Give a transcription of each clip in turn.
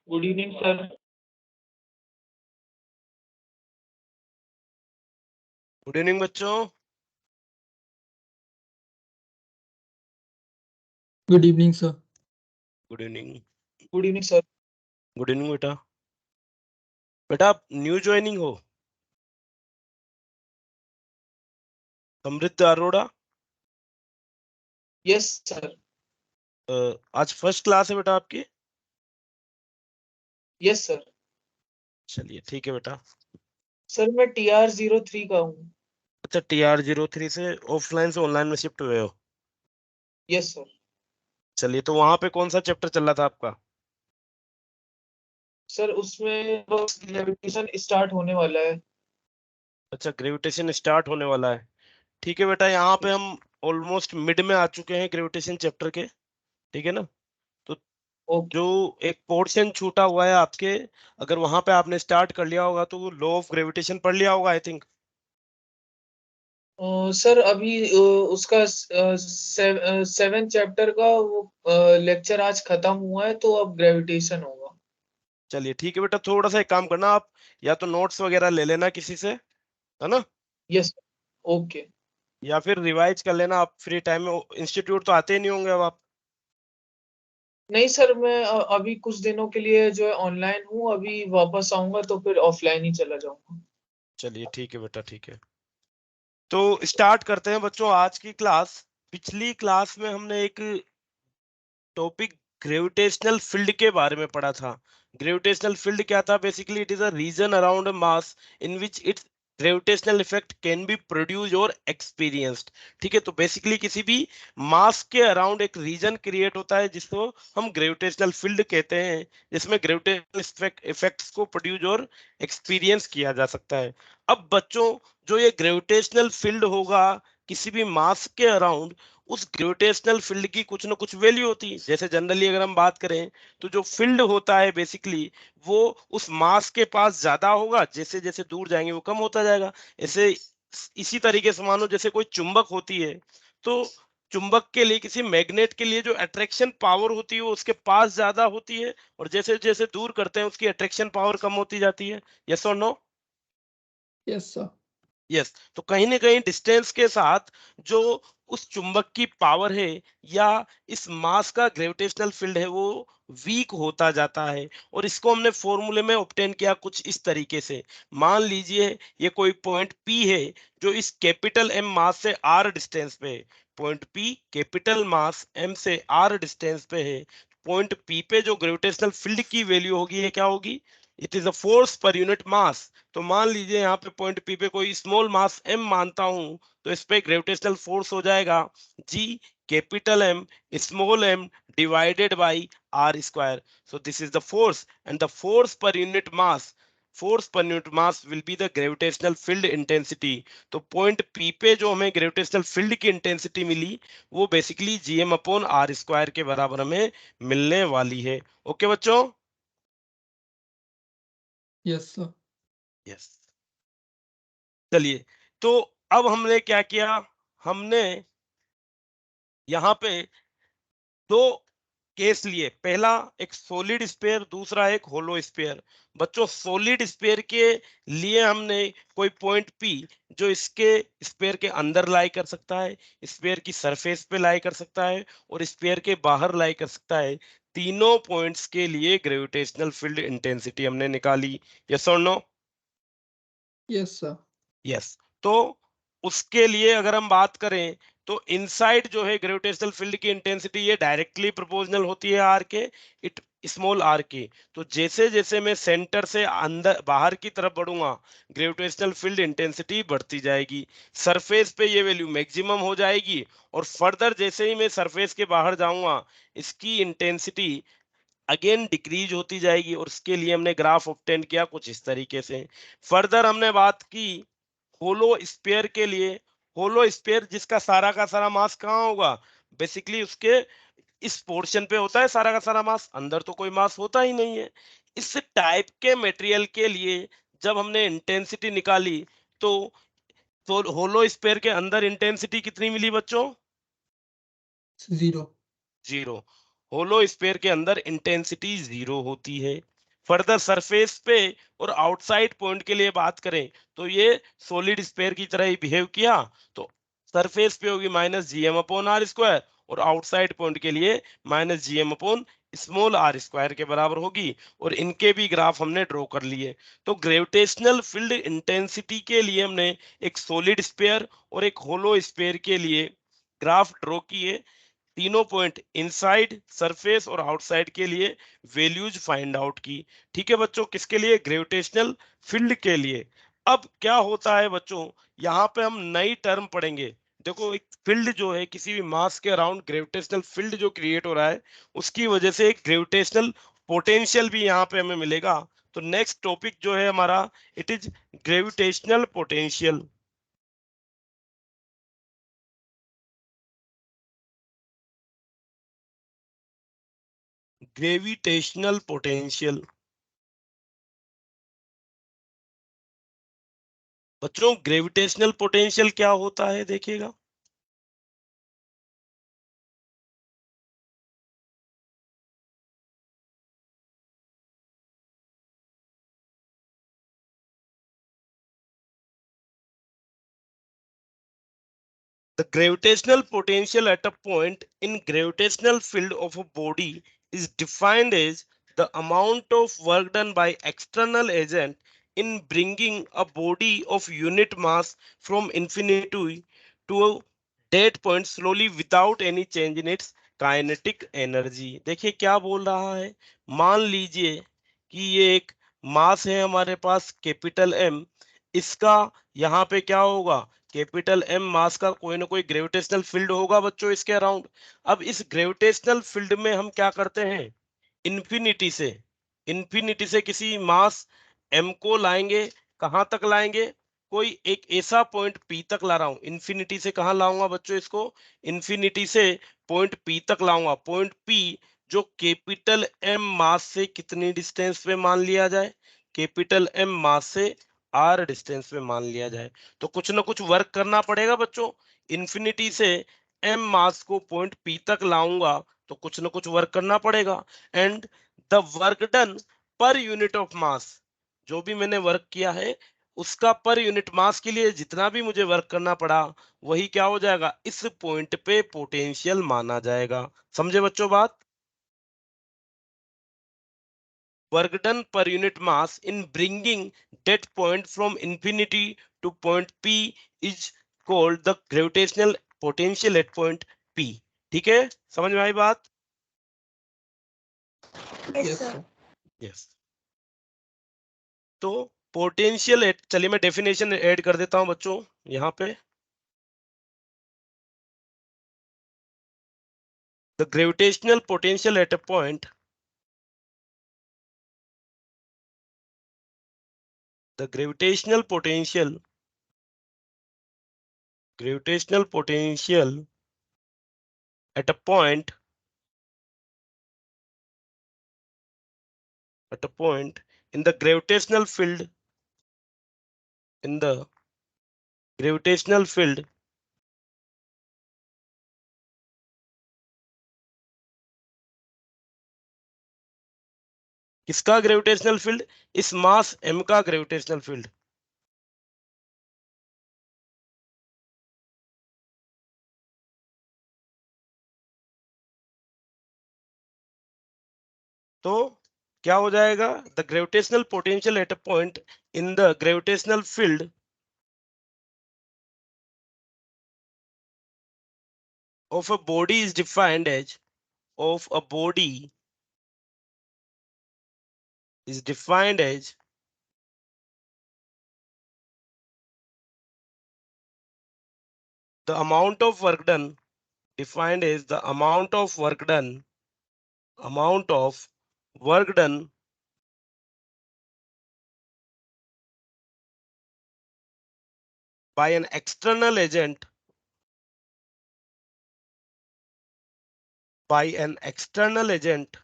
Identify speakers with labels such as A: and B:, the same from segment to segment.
A: Good evening sir.
B: Good evening बच्चों।
C: Good evening sir.
B: Good evening.
A: Good evening sir.
B: Good evening बेटा। बेटा आप new joining हो? Samriddh Arora.
A: Yes sir.
B: आज first class है बेटा आपकी?
A: Yes sir.
B: चलिए ठीक है बेटा।
A: सर मैं TR03 का हूँ।
B: अच्छा, TR03 से ऑफलाइन से ऑनलाइन में शिफ्ट हुए हो?
A: Yes sir.
B: चलिए, तो वहां पे कौन सा चैप्टर चल रहा था आपका?
A: सर उसमें बस ग्रेविटेशन स्टार्ट होने वाला है।
B: अच्छा, ग्रेविटेशन स्टार्ट होने वाला है। ठीक है बेटा, यहाँ पे
A: यस।
B: हम ऑलमोस्ट मिड में आ चुके हैं ग्रेविटेशन चैप्टर के। ठीक है ना? तो
A: ओके।
B: जो एक पोर्शन छूटा हुआ है आपके, अगर वहां पे आपने स्टार्ट कर लिया होगा तो लॉ ऑफ ग्रेविटेशन पढ़ लिया होगा आई थिंक।
A: सर अभी उसका 7 चैप्टर का वो लेक्चर आज खत्म हुआ है, तो अब ग्रेविटेशन होगा।
B: चलिए ठीक है बेटा, थोड़ा सा एक काम करना आप, या तो नोट्स वगैरह ले लेना किसी से, है ना?
A: यस। ओके।
B: या फिर रिवाइज कर लेना आप फ्री टाइम में। इंस्टीट्यूट तो आते ही नहीं होंगे अब आप।
A: नहीं सर, मैं अभी कुछ दिनों के लिए जो है ऑनलाइन हूँ, अभी वापस आऊंगा तो फिर ऑफलाइन ही चला जाऊंगा।
B: चलिए ठीक है बेटा, ठीक है। तो स्टार्ट करते हैं बच्चों आज की क्लास। पिछली क्लास में हमने एक टॉपिक ग्रेविटेशनल फील्ड के बारे में पढ़ा था। ग्रेविटेशनल फील्ड क्या था? Basically it is a region around mass in which it's gravitational effect can be produce और एक्सपीरियंस्ड। ठीक है, तो बेसिकली किसी भी मास के अराउंड एक रीजन क्रिएट होता है जिसको हम ग्रेविटेशनल फील्ड कहते हैं, जिसमें ग्रेविटेशनल इफेक्ट्स को प्रोड्यूस और एक्सपीरियंस किया जा सकता है। अब बच्चों, जो ये ग्रेविटेशनल फील्ड होगा किसी भी मास के अराउंड, उस ग्रेविटेशनल फील्ड की कुछ ना कुछ वैल्यू होती है। जैसे जनरली अगर हम बात करें तो जो फील्ड होता है बेसिकली वो उस मास के पास ज्यादा होगा, जैसे जैसे दूर जाएंगे वो कम होता जाएगा। ऐसे इसी तरीके से मानो जैसे कोई चुंबक होती है, तो चुंबक के लिए, किसी मैग्नेट के लिए जो अट्रैक्शन पावर होती है वो उसके पास ज्यादा होती है, और जैसे जैसे दूर करते हैं उसकी अट्रैक्शन पावर कम होती जाती है। यस और नो?
C: Yes sir.
B: यस। तो कहीं ना कहीं डिस्टेंस के साथ जो उस चुंबक की पावर है या इस मास का ग्रेविटेशनल फील्ड है वो वीक होता जाता है। और इसको हमने फॉर्मूले में ऑब्टेन किया कुछ इस तरीके से। मान लीजिए ये कोई पॉइंट P है जो इस कैपिटल M मास से R डिस्टेंस पे है। पॉइंट P कैपिटल मास M से R डिस्टेंस पे है। पॉइंट P पे जो ग्रेविटेशनल फील्ड की वैल्यू होगी ये क्या होगी? It is a force per unit mass. तो मान लीजिए यहाँ पे पॉइंट P पे कोई स्मॉल मास M मानता हूं, तो इस पे ग्रेविटेशनल फोर्स हो जाएगा G capital M small m divided by R square. So this is the force, and the force per unit mass will be the gravitational field intensity. तो point P पे जो हमें ग्रेविटेशनल फील्ड की intensity मिली वो basically GM upon R square के बराबर हमें मिलने वाली है। ओके बच्चों?
C: Yes sir.
B: यस। चलिए, तो अब हमने क्या किया? हमने यहाँ पे दो केस लिए। पहला एक सॉलिड स्फीयर, दूसरा एक होलो स्फीयर। बच्चों, सॉलिड स्फीयर के लिए हमने कोई पॉइंट P जो इसके स्फीयर के अंदर लाई कर सकता है, स्फीयर की सरफेस पे लाई कर सकता है, और स्फीयर के बाहर लाई कर सकता है, तीनों पॉइंट्स के लिए ग्रेविटेशनल फील्ड इंटेंसिटी हमने निकाली। यस और नो?
C: Yes sir.
B: यस। तो उसके लिए अगर हम बात करें तो इनसाइड जो है ग्रेविटेशनल फील्ड की इंटेंसिटी ये डायरेक्टली प्रोपोर्शनल होती है आर के, इट स्मॉल आर के। तो जैसे जैसे मैं सेंटर से अंदर बाहर की तरफ बढ़ूंगा ग्रेविटेशनल फील्ड इंटेंसिटी बढ़ती जाएगी। सरफेस पे ये वैल्यू मैक्सिमम हो जाएगी, और फर्दर जैसे ही मैं सरफेस के बाहर जाऊंगा इसकी इंटेंसिटी अगेन डिक्रीज होती जाएगी। और उसके लिए हमने ग्राफ ऑब्टेन किया कुछ इस तरीके से। फर्दर हमने बात की होलो स्फीयर के लिए। होलो स्फीयर जिसका सारा का सारा मास कहाँ होगा? बेसिकली उसके इस पोर्शन पे होता है सारा का सारा मास, अंदर तो कोई मास होता ही नहीं है। इस टाइप के मटेरियल के लिए जब हमने इंटेंसिटी निकाली तो होलो स्फीयर के अंदर इंटेंसिटी कितनी मिली बच्चों?
C: जीरो।
B: जीरो। होलो स्फीयर के अंदर इंटेंसिटी जीरो होती है। फर्दर सरफेस पे और आउटसाइड पॉइंट के लिए बात करें तो ये सॉलिड स्फीयर की तरह ही बिहेव किया, तो सरफेस पे होगी minus G M upon R square और आउटसाइड पॉइंट के लिए minus G M upon small R square के बराबर होगी। और इनके भी ग्राफ हमने ड्रॉ कर लिए। तो ग्रेविटेशनल फील्ड इंटेंसिटी के लिए हमने एक सॉलिड स्फीयर और एक होलो स्फीयर के लिए ग्राफ ड्रॉ किए। तीनों पॉइंट इनसाइड, सरफेस और आउटसाइड के लिए वैल्यूज फाइंड आउट की। ठीक है बच्चों, किसके लिए? ग्रेविटेशनल फील्ड के लिए। अब क्या होता है बच्चों, यहाँ पे हम नई टर्म पढ़ेंगे। देखो, एक फील्ड जो है, किसी भी मास के अराउंड ग्रेविटेशनल फील्ड जो क्रिएट हो रहा है, उसकी वजह से एक ग्रेविटेशनल पोटेंशियल भी यहाँ पे हमें मिलेगा। तो नेक्स्ट टॉपिक जो है हमारा, it is gravitational potential. Gravitational potential बच्चों, ग्रेविटेशनल पोटेंशियल क्या होता है देखिएगा। The gravitational potential at a point in gravitational field of a body is defined as the amount of work done by external agent in bringing a body of unit mass from infinity to a dead point slowly without any change in its kinetic energy. देखिए क्या बोल रहा है, मान लीजिए कि ये एक मास है हमारे पास कैपिटल एम, इसका यहाँ पे क्या होगा, कैपिटल एम मास का कोई ना कोई ग्रेविटेशनल फील्ड होगा बच्चों इसके अराउंड। अब इस ग्रेविटेशनल फील्ड में हम क्या करते हैं, इन्फिनिटी से किसी मास एम को लाएंगे। कहां तक लाएंगे, कोई एक ऐसा पॉइंट पी तक ला रहा हूं। इन्फिनिटी से कहां लाऊंगा बच्चों इसको, इन्फिनिटी से पॉइंट पी तक लाऊंगा। पॉइंट पी जो कैपिटल एम मास से कितनी डिस्टेंस पे मान लिया जाए, कैपिटल एम मास से आर डिस्टेंस पे मान लिया जाए। तो कुछ ना कुछ वर्क करना पड़ेगा बच्चों। इन्फिनिटी से एम मास को पॉइंट पी तक लाऊंगा तो कुछ ना कुछ वर्क करना पड़ेगा। And the work done per unit of मास, जो भी मैंने वर्क किया है उसका पर यूनिट मास के लिए जितना भी मुझे वर्क करना पड़ा, वही क्या हो जाएगा, इस पॉइंट पे पोटेंशियल माना जाएगा। समझे बच्चों बात? work done per unit mass in bringing that point from infinity to point P is called the gravitational potential at point P। ठीक है, समझ में आई बात?
C: Yes,
D: Yes, sir.
C: sir.
B: Yes. तो पोटेंशियल, चलिए मैं डेफिनेशन ऐड कर देता हूं बच्चों यहाँ पे। The gravitational potential at a point, the gravitational potential at a point, in the gravitational field, in the gravitational field किसका ग्रेविटेशनल फील्ड, इस मास m का ग्रेविटेशनल फील्ड। तो क्या हो जाएगा, the gravitational potential at a point in the gravitational field of a body is defined as, of a body is defined as the amount of work done, defined as the amount of work done by an external agent, by an external agent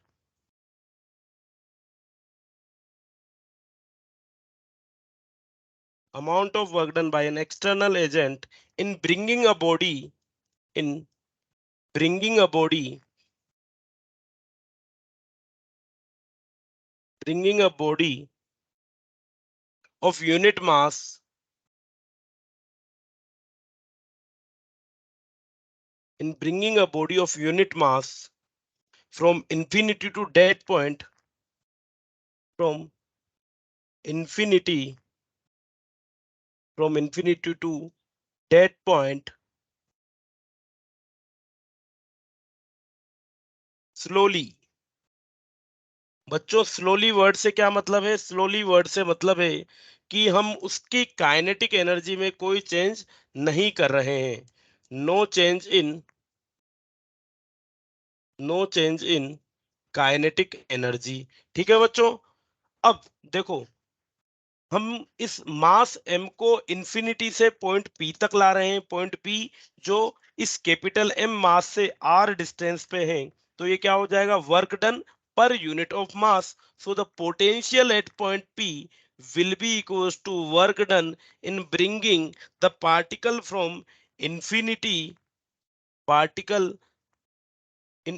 B: amount of work done by an external agent in bringing a body, in bringing a body bringing a body of unit mass from infinity to dead point, from infinity to dead point slowly. बच्चों slowly word से क्या मतलब है? Slowly word से मतलब है कि हम उसकी काइनेटिक एनर्जी में कोई चेंज नहीं कर रहे हैं. No change in kinetic energy. ठीक है बच्चों. अब देखो, हम इस मास m को इंफिनिटी से पॉइंट P तक ला रहे हैं. पॉइंट P जो इस कैपिटल M मास से r डिस्टेंस पे है, तो ये क्या हो जाएगा? Work done per unit of mass. So the potential eight point P will be equals to work done in bringing the particle in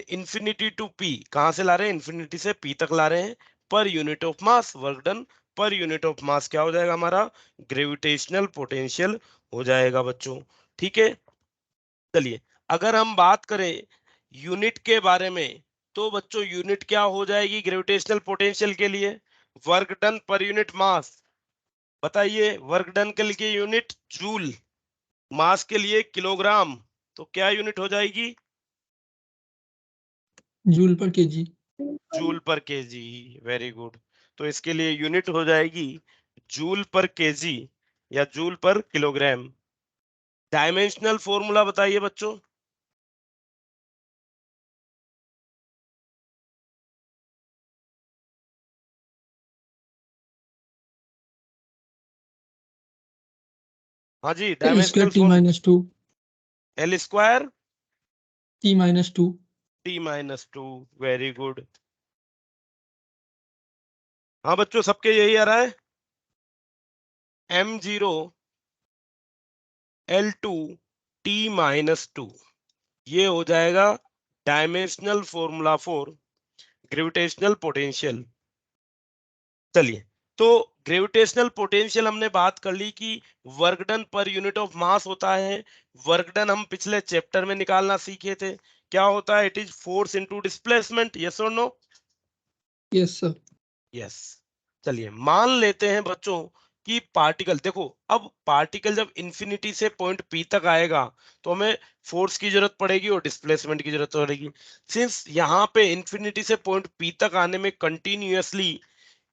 B: infinity to P. कहां से ला रहे हैं? इंफिनिटी से P तक ला रहे हैं. पर unit of mass work done per unit of मास क्या हो जाएगा? हमारा ग्रेविटेशनल पोटेंशियल हो जाएगा बच्चों. ठीक है. चलिए, अगर हम बात करें यूनिट के बारे में, तो बच्चों यूनिट क्या हो जाएगी ग्रेविटेशनल पोटेंशियल के लिए? Work done per unit mass. बताइए, वर्क डन के लिए यूनिट जूल, मास के लिए किलोग्राम. तो क्या यूनिट हो जाएगी?
C: जूल पर केजी.
B: जूल पर केजी. Very good. तो इसके लिए यूनिट हो जाएगी जूल पर केजी या जूल पर किलोग्राम. डायमेंशनल फॉर्मूला बताइए बच्चों. हाँ जी,
C: L
B: dimensional
C: square T minus two.
B: L square
C: T minus two.
B: T-2. Very good. हाँ बच्चों, सबके यही आ रहा है. M0 L2 T-2. ये हो जाएगा dimensional formula for gravitational potential. चलिए, तो ग्रेविटेशनल पोटेंशियल हमने बात कर ली कि work done per unit of मास होता है. वर्क डन हम पिछले चैप्टर में निकालना सीखे थे. क्या होता है? It is force into displacement. Yes और नो?
C: Yes sir.
B: यस. चलिए, मान लेते हैं बच्चों कि पार्टिकल, देखो अब पार्टिकल जब इंफिनिटी से पॉइंट P तक आएगा तो हमें फोर्स की जरूरत पड़ेगी और डिस्प्लेसमेंट की जरूरत पड़ेगी. सिंस यहाँ पे इंफिनिटी से पॉइंट P तक आने में कंटिन्यूअसली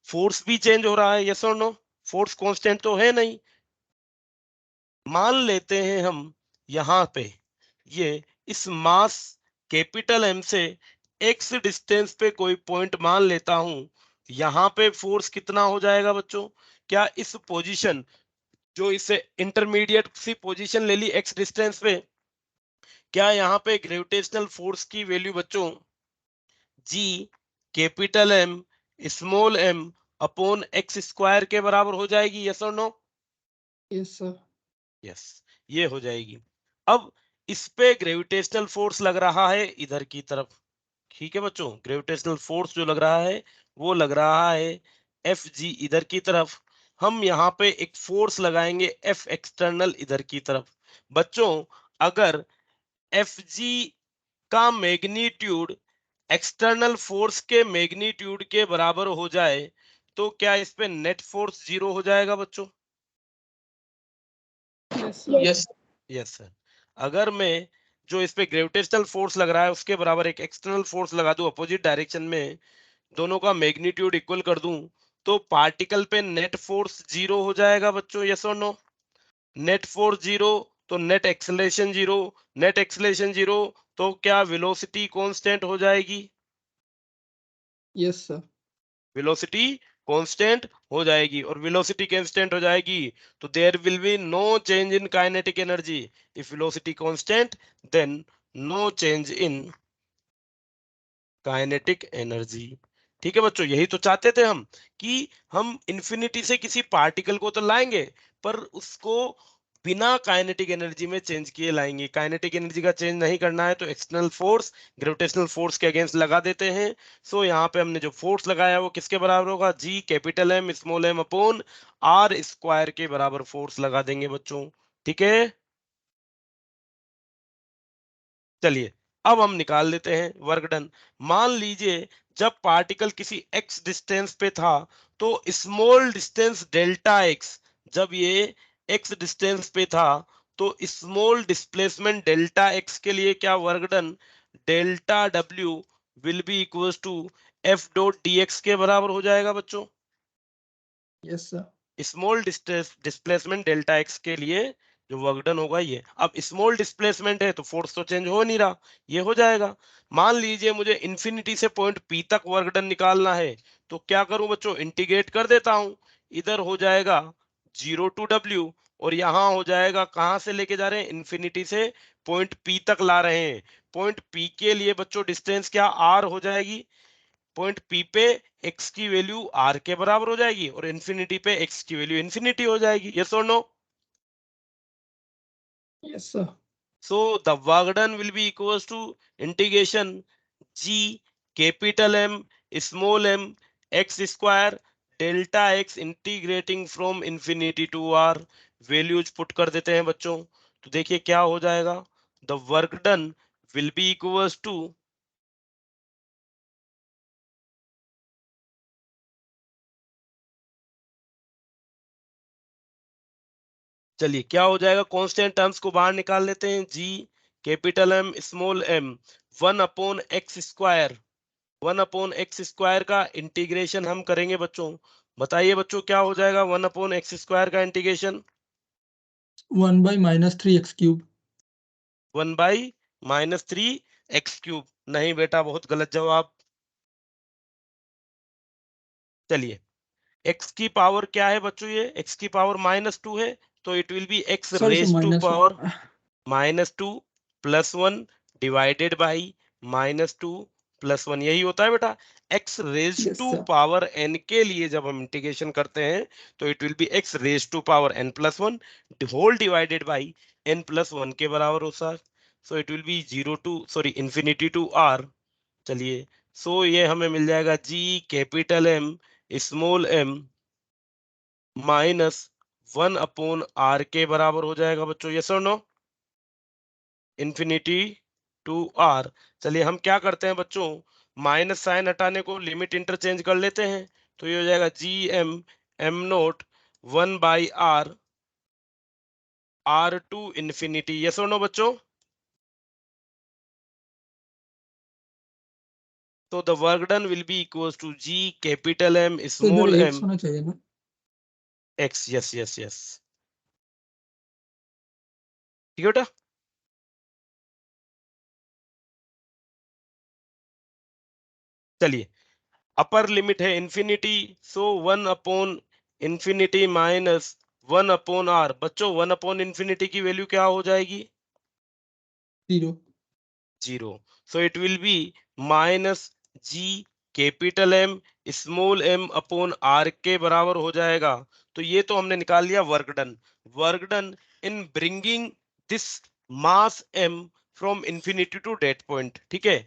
B: फोर्स भी चेंज हो रहा है. यस और नो? फोर्स कांस्टेंट तो है नहीं. मान लेते हैं हम यहाँ पे ये इस मास कैपिटल M से x डिस्टेंस पे कोई पॉइंट मान लेता हूं. यहाँ पे फोर्स कितना हो जाएगा बच्चों? क्या इस पोजीशन, जो इसे इंटरमीडिएट सी पोजीशन ले ली x डिस्टेंस पे, क्या यहाँ पे ग्रेविटेशनल फोर्स की वैल्यू बच्चों G capital M small m upon x square के बराबर हो जाएगी? यस और नो?
C: Yes sir.
B: यस, ये हो जाएगी. अब इस पे ग्रेविटेशनल फोर्स लग रहा है इधर की तरफ. ठीक है बच्चों, ग्रेविटेशनल फोर्स जो लग रहा है वो लग रहा है Fg इधर की तरफ. हम यहाँ पे एक फोर्स लगाएंगे F एक्सटर्नल इधर की तरफ. बच्चों, अगर Fg का मैग्नीट्यूड एक्सटर्नल फोर्स के मैग्नीट्यूड के बराबर हो जाए तो क्या इस पे नेट फोर्स 0 हो जाएगा बच्चों?
C: Yes sir.
A: Yes.
B: Yes sir. अगर मैं जो इस पे ग्रेविटेशनल फोर्स लग रहा है उसके बराबर एक एक्सटर्नल फोर्स लगा दूं अपोजिट डायरेक्शन में, दोनों का मैग्नीट्यूड इक्वल कर दूं, तो पार्टिकल पे नेट फोर्स 0 हो जाएगा बच्चों. यस और नो? नेट फोर्स 0 तो नेट एक्सेलरेशन 0. नेट एक्सेलरेशन 0 तो क्या वेलोसिटी कांस्टेंट हो जाएगी?
C: Yes sir.
B: वेलोसिटी कांस्टेंट हो जाएगी. और वेलोसिटी कांस्टेंट हो जाएगी तो there will be no change in kinetic energy. If velocity constant, then no change in kinetic energy. ठीक है बच्चों, यही तो चाहते थे हम कि हम इंफिनिटी से किसी पार्टिकल को तो लाएंगे पर उसको बिना काइनेटिक एनर्जी में चेंज किए लाएंगे। काइनेटिक एनर्जी का चेंज नहीं करना है तो एक्सटर्नल फोर्स ग्रेविटेशनल फोर्स के अगेंस्ट लगा देते हैं। सो यहाँ पे हमने जो फोर्स लगाया वो किसके बराबर होगा, G capital M small M upon R square के बराबर फोर्स लगा देंगे बच्चों। ठीक है, चलिए अब हम निकाल लेते हैं वर्क डन। मान लीजिए जब पार्टिकल किसी x डिस्टेंस पे था तो स्मॉल डिस्टेंस डेल्टा x, जब ये x डिस्टेंस पे था तो स्मॉल डिस्प्लेसमेंट डेल्टा x के लिए क्या work done, delta w will be equal to f dot dx के बराबर हो जाएगा बच्चों।
C: Yes, sir.
B: Small displacement delta X के लिए जो वर्क डन होगा ये, अब स्मॉल डिस्प्लेसमेंट है तो फोर्स तो चेंज हो नहीं रहा, ये हो जाएगा। मान लीजिए मुझे इंफिनिटी से पॉइंट पी तक वर्क डन निकालना है तो क्या करूं बच्चों, इंटीग्रेट कर देता हूं। इधर हो जाएगा 0 टू डब्ल्यू और यहाँ हो जाएगा, कहां से लेके जा रहे हैं, इंफिनिटी से पॉइंट पी तक ला रहे हैं। पॉइंट पी के लिए बच्चों डिस्टेंस क्या आर हो जाएगी, पॉइंट पी पे x की वैल्यू r के बराबर हो जाएगी और इन्फिनिटी पे x की वैल्यू इन्फिनिटी हो जाएगी। यस और no?
C: Yes, sir.
B: So the work done will be equals to integration g capital M small m x square delta x integrating from infinity to r। Values put कर देते हैं बच्चों तो देखिए क्या हो जाएगा, the work done will be equals to, चलिए क्या हो जाएगा, कांस्टेंट टर्म्स को बाहर निकाल लेते हैं, G capital M small M 1/x², 1/x² का इंटीग्रेशन हम करेंगे बच्चों। बताइए बच्चों क्या हो जाएगा 1/x² का integration,
C: 1 by -3x cube.
B: 1/-3x³। नहीं बेटा, बहुत गलत जवाब। चलिए x की पावर क्या है बच्चों, ये x की पावर -2 है तो it will be x
C: Sorry, sir,
B: raise to
C: -1.
B: Power -2 +1 divided by -2 +1, यही होता है बेटा। x raise
C: Yes,
B: to
C: sir.
B: Power n के लिए जब हम इंटीग्रेशन करते हैं तो it will be x raise to power n+1 whole divided by n+1 के बराबर होता है। So it will be 0 to sorry infinity to r। चलिए सो ये हमें मिल जाएगा g capital M small m -1/r के बराबर हो जाएगा बच्चों। यस और नो? Infinity to r। चलिए हम क्या करते हैं बच्चों, माइनस साइन हटाने को लिमिट इंटरचेंज कर लेते हैं तो ये हो जाएगा G M M note 1/r r to infinity. Yes और नो बच्चों? तो the work done will be equals to G capital M
C: तो इधर
B: स्मॉल
C: x
B: m
C: होना चाहिए ना?
B: x। यस यस यस, ठीक है बेटा। चलिए अपर लिमिट है इंफिनिटी, सो 1/इंफिनिटी -1/r। बच्चों 1/इंफिनिटी की वैल्यू क्या हो जाएगी,
C: 0.
B: 0। सो it will be -g capital M small m upon r के बराबर हो जाएगा। तो ये तो हमने निकाल लिया work done. Work done in bringing this mass m from infinity to that point. ठीक है,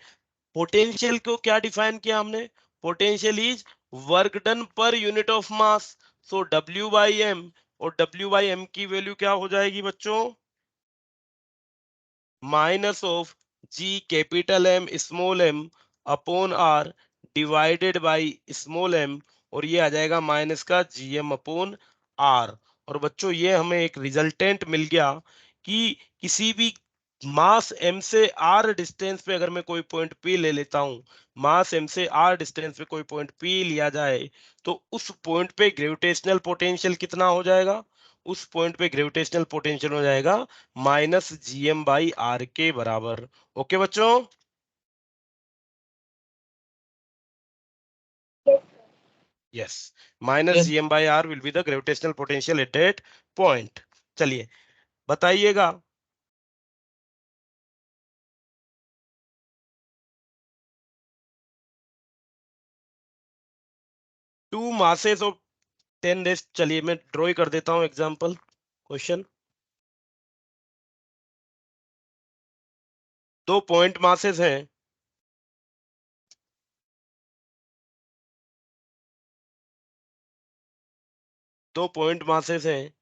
B: पोटेंशियल को क्या डिफाइन किया हमने, potential is work done per unit of mass. So W by M, और W बाई एम की value क्या हो जाएगी बच्चों, minus of G capital M small m upon r divided by small m, और ये आ जाएगा माइनस का GM अपॉन r। और बच्चों ये हमें एक रिजल्टेंट मिल गया कि किसी भी मास m से r डिस्टेंस पे अगर मैं कोई पॉइंट p ले लेता हूं, मास m से r डिस्टेंस पे कोई पॉइंट p लिया जाए तो उस पॉइंट पे ग्रेविटेशनल पोटेंशियल कितना हो जाएगा, उस पॉइंट पे ग्रेविटेशनल पोटेंशियल हो जाएगा -GM/r के बराबर। ओके बच्चों? Yes,
A: yes
B: -GM/r will be the gravitational potential at that point. चलिए बताइएगा, टू मासेस ऑफ 10 रेज, चलिए मैं ड्रॉ कर देता हूं एग्जांपल क्वेश्चन। दो पॉइंट मासेस हैं, दो पॉइंट मासेस हैं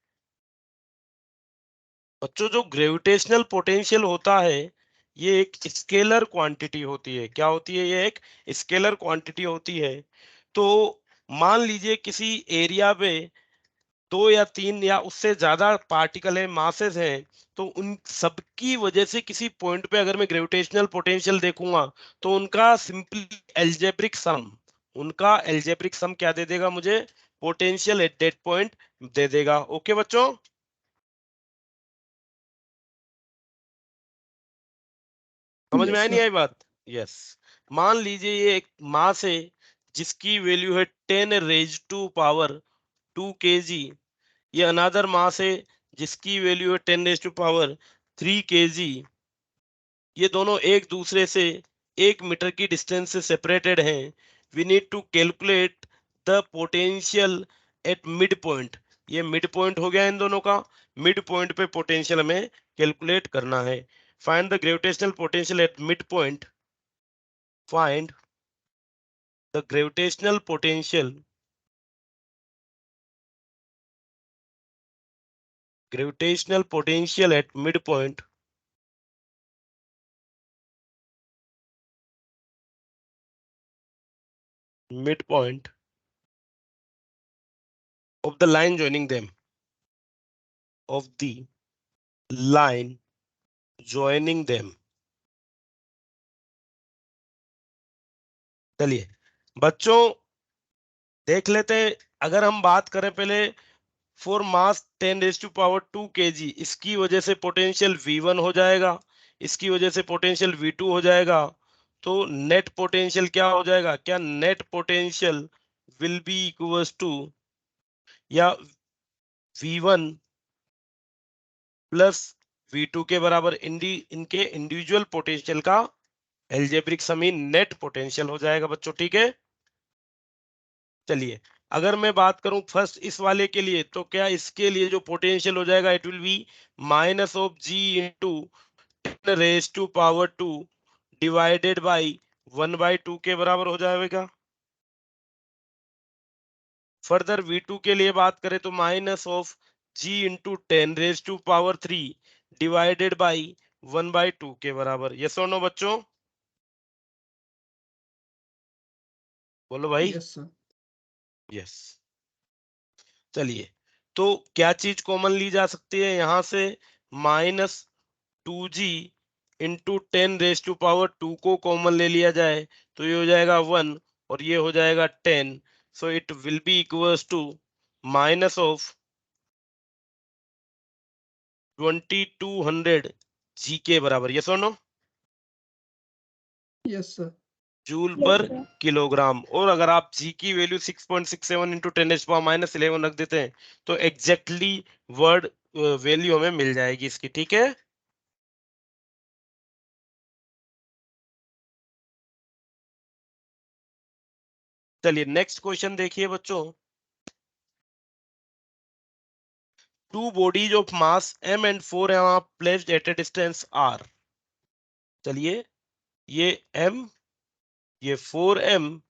B: बच्चों। जो ग्रेविटेशनल पोटेंशियल होता है ये एक स्केलर क्वांटिटी होती है। क्या होती है? ये एक स्केलर क्वांटिटी होती है। तो मान लीजिए किसी एरिया पे दो या तीन या उससे ज्यादा पार्टिकल है, मासेस हैं, तो उन सबकी वजह से किसी पॉइंट पे अगर मैं ग्रेविटेशनल पोटेंशियल देखूंगा तो उनका सिंपली एल्जेब्रिक सम, उनका एल्जेब्रिक सम क्या दे देगा मुझे? पोटेंशियल एट दैट पॉइंट दे देगा। ओके बच्चों, समझ में
C: Yes,
B: आई नहीं
C: sir.
B: आई बात? यस। मान लीजिए ये एक मास है जिसकी वैल्यू है 10⁻²2 kg। ये अनदर मास है जिसकी वैल्यू है 10⁻³ kg। ये दोनों एक दूसरे से 1 मीटर की डिस्टेंस से सेपरेटेड हैं। We need to calculate the potential at mid point. ये मिड पॉइंट हो गया इन दोनों का। मिड पॉइंट पे पोटेंशियल हमें कैलकुलेट करना है। Find the gravitational potential at mid point. Find the gravitational potential, gravitational potential at mid point, mid point of the line joining them, of the line joining them। चलिए बच्चों देख लेते हैं। अगर हम बात करें पहले फॉर मास 10⁻²2 kg, इसकी वजह से पोटेंशियल V1 हो जाएगा, इसकी वजह से पोटेंशियल V2 हो जाएगा। तो नेट पोटेंशियल क्या हो जाएगा? क्या net potential will be equals to या V1 प्लस V2 के बराबर इनके इंडिविजुअल पोटेंशियल का एल्जेब्रिक सम ही नेट पोटेंशियल हो जाएगा बच्चों। ठीक है, चलिए अगर मैं बात करूं फर्स्ट इस वाले के लिए, तो क्या इसके लिए जो पोटेंशियल हो जाएगा it will B -(G)(10⁻²2) divided by 1/2 के बराबर हो जाएगा। फर्दर V2 के लिए बात करें तो -(G)(10⁻³ डिवाइडेड बाई 1/2 के बराबर। यस और नो बच्चों? बोलो भाई।
C: Yes, sir.
B: यस। चलिए तो क्या चीज कॉमन ली जा सकती है यहां से? -2G(10⁻²2) को कॉमन ले लिया जाए तो ये हो जाएगा 1 और ये हो जाएगा 10। So it will be equals to -(2200G) के बराबर। यस और नो?
C: Yes, sir.
B: जूल पर किलोग्राम। और अगर आप जी की वैल्यू 6.67 इंटू 10⁻−11 रख देते हैं तो एग्जैक्टली वर्ड वैल्यू हमें मिल जाएगी इसकी। ठीक है, चलिए नेक्स्ट क्वेश्चन देखिए बच्चों। Two bodies of mass m and 4m are placed at a distance r। चलिए ये m, ये 4m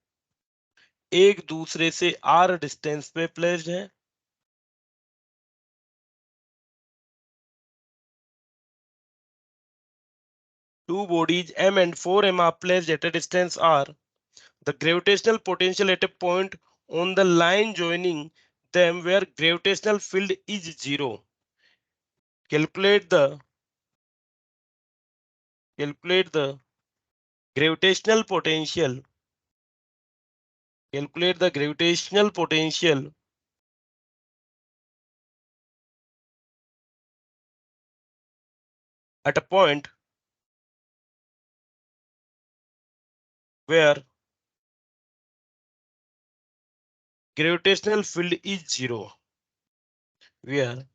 B: एक दूसरे से r डिस्टेंस पे प्लेस्ड है। Two bodies m and 4m are placed at a distance r। The gravitational potential at a point on the line joining them where gravitational field is zero. Calculate the gravitational potential. Calculate the gravitational potential at a point where gravitational field is zero. Where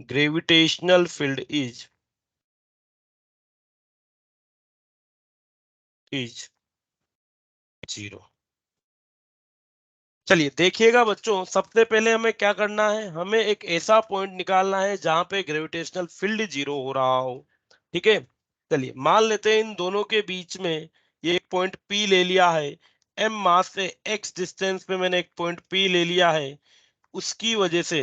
B: gravitational field is zero। चलिए देखिएगा बच्चों, सबसे पहले हमें क्या करना है? हमें एक ऐसा पॉइंट निकालना है जहां पे ग्रेविटेशनल फील्ड जीरो हो रहा हो। ठीक है, चलिए मान लेते हैं इन दोनों के बीच में ये एक पॉइंट P ले लिया है, m मास से x डिस्टेंस पे मैंने एक पॉइंट P ले लिया है, उसकी वजह से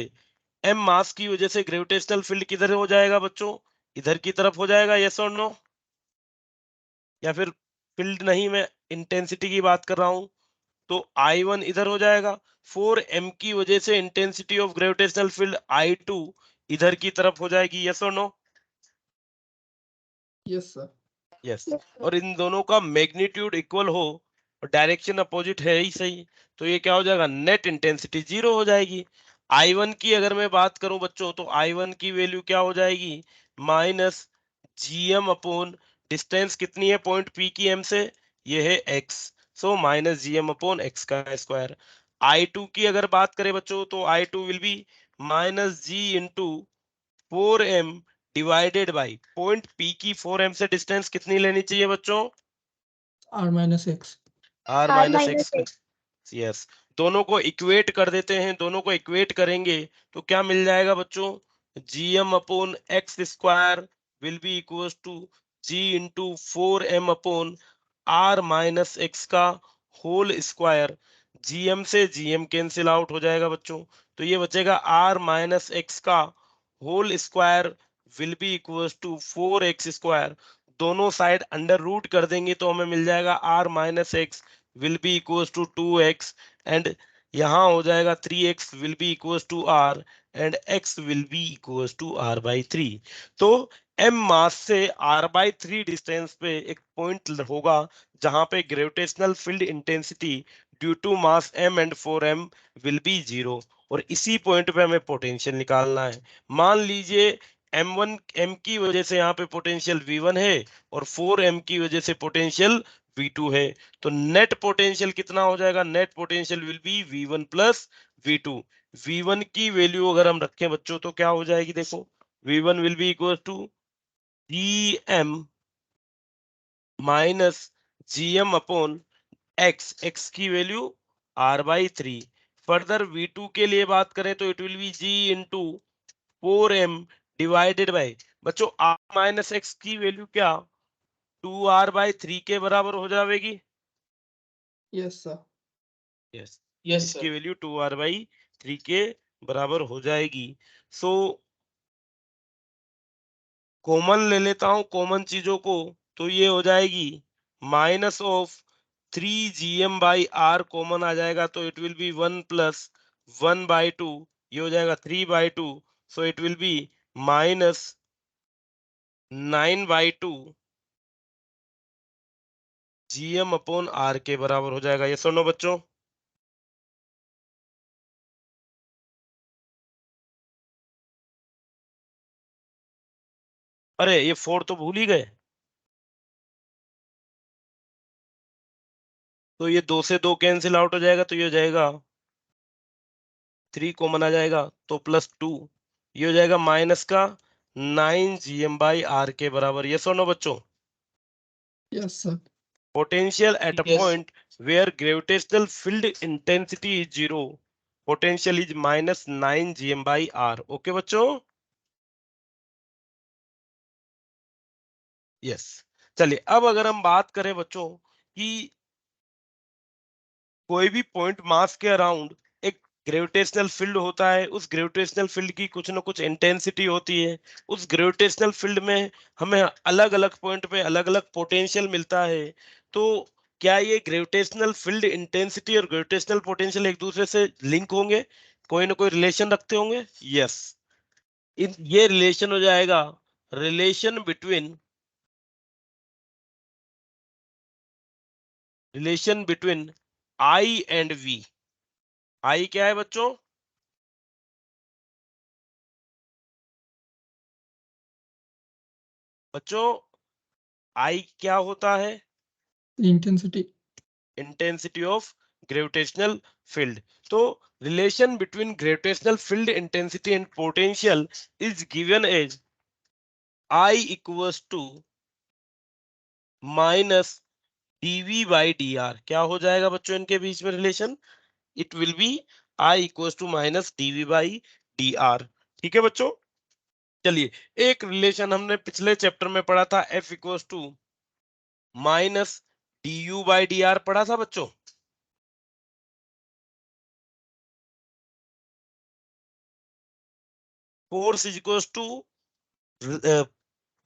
B: m मास की वजह से ग्रेविटेशनल फील्ड किधर हो जाएगा बच्चों, इधर की तरफ हो जाएगा, यस और नो? या फिर फील्ड नहीं, मैं इंटेंसिटी की बात कर रहा हूं, तो I1 इधर हो जाएगा, 4m की वजह से intensity of gravitational field I2 इधर की तरफ हो जाएगी, यस और नो?
C: Yes sir.
B: यस। और इन दोनों का मैग्नीट्यूड इक्वल हो और डायरेक्शन अपोजिट है ही सही, तो ये क्या हो जाएगा, नेट इंटेंसिटी 0 हो जाएगी। I1 की अगर मैं बात करूं बच्चों, तो I1 की वैल्यू क्या हो जाएगी, माइनस GM अपॉन डिस्टेंस कितनी है पॉइंट P की M से, ये है x, so minus GM upon x का स्क्वायर। I2 की अगर बात करें बच्चों, तो I2 will be minus G into 4m divided by point P की 4m से डिस्टेंस कितनी लेनी चाहिए बच्चों,
C: R minus x.
B: r minus x. Yes, दोनों को इक्वेट कर देते हैं, दोनों को इक्वेट करेंगे तो क्या मिल जाएगा बच्चों, gm upon X square will be equal to g into 4m upon r minus X का होल स्क्वायर। gm से gm कैंसिल आउट हो जाएगा बच्चों, तो ये बचेगा r माइनस एक्स का whole square will be equal to 4x square. दोनों साइड अंडर रूट कर देंगे तो हमें मिल जाएगा r minus X will be equals to 2x and यहाँ हो जाएगा 3x will be equals to r and x will be equals to r by 3। तो m मास से r by 3 डिस्टेंस पे एक पॉइंट होगा जहां पे gravitational field intensity due to mass m and 4m will be 0, और इसी पॉइंट पे हमें पोटेंशियल निकालना है। मान लीजिए m1 m की वजह से यहाँ पे पोटेंशियल v1 है और 4m की वजह से पोटेंशियल v2 है, तो नेट पोटेंशियल कितना हो जाएगा, net potential will B v1 plus v2। v1 की वैल्यू अगर हम रखें बच्चों तो क्या हो जाएगी, देखो v1 will be equal to gm minus gm upon x की value r by 3। Further v2 के लिए बात करें तो it will be g into 4m divided by, बच्चों r माइनस एक्स की वैल्यू क्या 2r बाई 3 के बराबर हो जाएगी।
C: Yes sir.
B: यस,
A: यस
B: इसकी
A: सर।
B: वैल्यू 2r बाई 3 के बराबर हो जाएगी। सो कॉमन ले लेता हूं कॉमन चीजों को, तो ये हो जाएगी minus of 3gm by R common आ जाएगा, तो it will be 1 plus 1 by 2, ये हो जाएगा 3 by 2, so it will be minus 9 by 2 gm upon R के बराबर हो जाएगा। ये सुनो बच्चों, अरे ये 4 तो भूल ही गए, तो ये 2 से 2 कैंसिल आउट हो जाएगा, तो ये हो जाएगा 3 कॉमन आ जाएगा तो प्लस 2, ये हो जाएगा माइनस का 9gm बाई आर के बराबर। ये सुनो बच्चों,
C: yes sir.
B: Potential at a
A: yes.
B: Point where gravitational field intensity is 0, potential is minus 9gm by R. Okay बच्चों, यस। चलिए अब अगर हम बात करें बच्चों कि कोई भी पॉइंट मास के अराउंड एक ग्रेविटेशनल फील्ड होता है, उस ग्रेविटेशनल फील्ड की कुछ ना कुछ इंटेंसिटी होती है, उस ग्रेविटेशनल फील्ड में हमें अलग अलग पॉइंट पे अलग अलग पोटेंशियल मिलता है। तो क्या ये ग्रेविटेशनल फील्ड इंटेंसिटी और ग्रेविटेशनल पोटेंशियल एक दूसरे से लिंक होंगे, कोई ना कोई रिलेशन रखते होंगे? यस, ये रिलेशन हो जाएगा relation between I and V. I क्या है बच्चों, बच्चों आई क्या होता है,
C: intensity.
B: Intensity of gravitational field. तो relation between gravitational field intensity and potential is given as I equals to minus dv by dr। क्या हो जाएगा बच्चों इनके बीच में relation, it will be I equals to minus dv by dr। ठीक है बच्चों, चलिए, एक रिलेशन हमने पिछले चैप्टर में पढ़ा था, F equals to minus du/dr पढ़ा था बच्चों। Force is equals to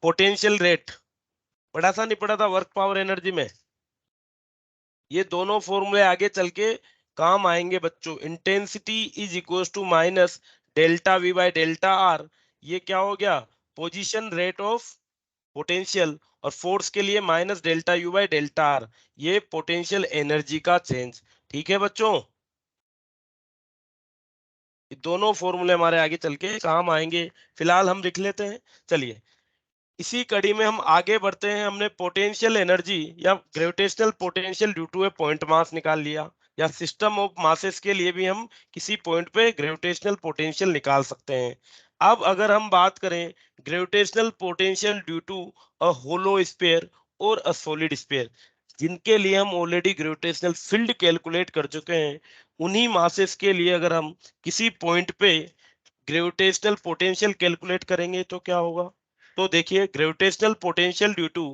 B: potential rate पढ़ा था, नहीं पढ़ा था वर्क पावर एनर्जी में? ये दोनों फॉर्मूले आगे चल के काम आएंगे बच्चों। Intensity is equal to minus delta V by delta R, ये क्या हो गया? Position rate of potential. और फोर्स के लिए minus delta U by delta R, ये पोटेंशियल एनर्जी का चेंज। ठीक है बच्चों, ये दोनों फॉर्मूले हमारे आगे चल के काम आएंगे, फिलहाल हम लिख लेते हैं। चलिए, इसी कड़ी में हम आगे बढ़ते हैं। हमने पोटेंशियल एनर्जी या gravitational potential due to a point mass निकाल लिया, या सिस्टम ऑफ मासेस के लिए भी हम किसी पॉइंट पे ग्रेविटेशनल पोटेंशियल निकाल सकते हैं। अब अगर हम बात करें gravitational potential due to a hollow sphere और अ सॉलिड स्फीयर, जिनके लिए हम ऑलरेडी ग्रेविटेशनल फील्ड कैलकुलेट कर चुके हैं, उन्हीं मासेस के लिए अगर हम किसी पॉइंट पे ग्रेविटेशनल पोटेंशियल कैलकुलेट करेंगे तो क्या होगा? तो देखिए, gravitational potential due to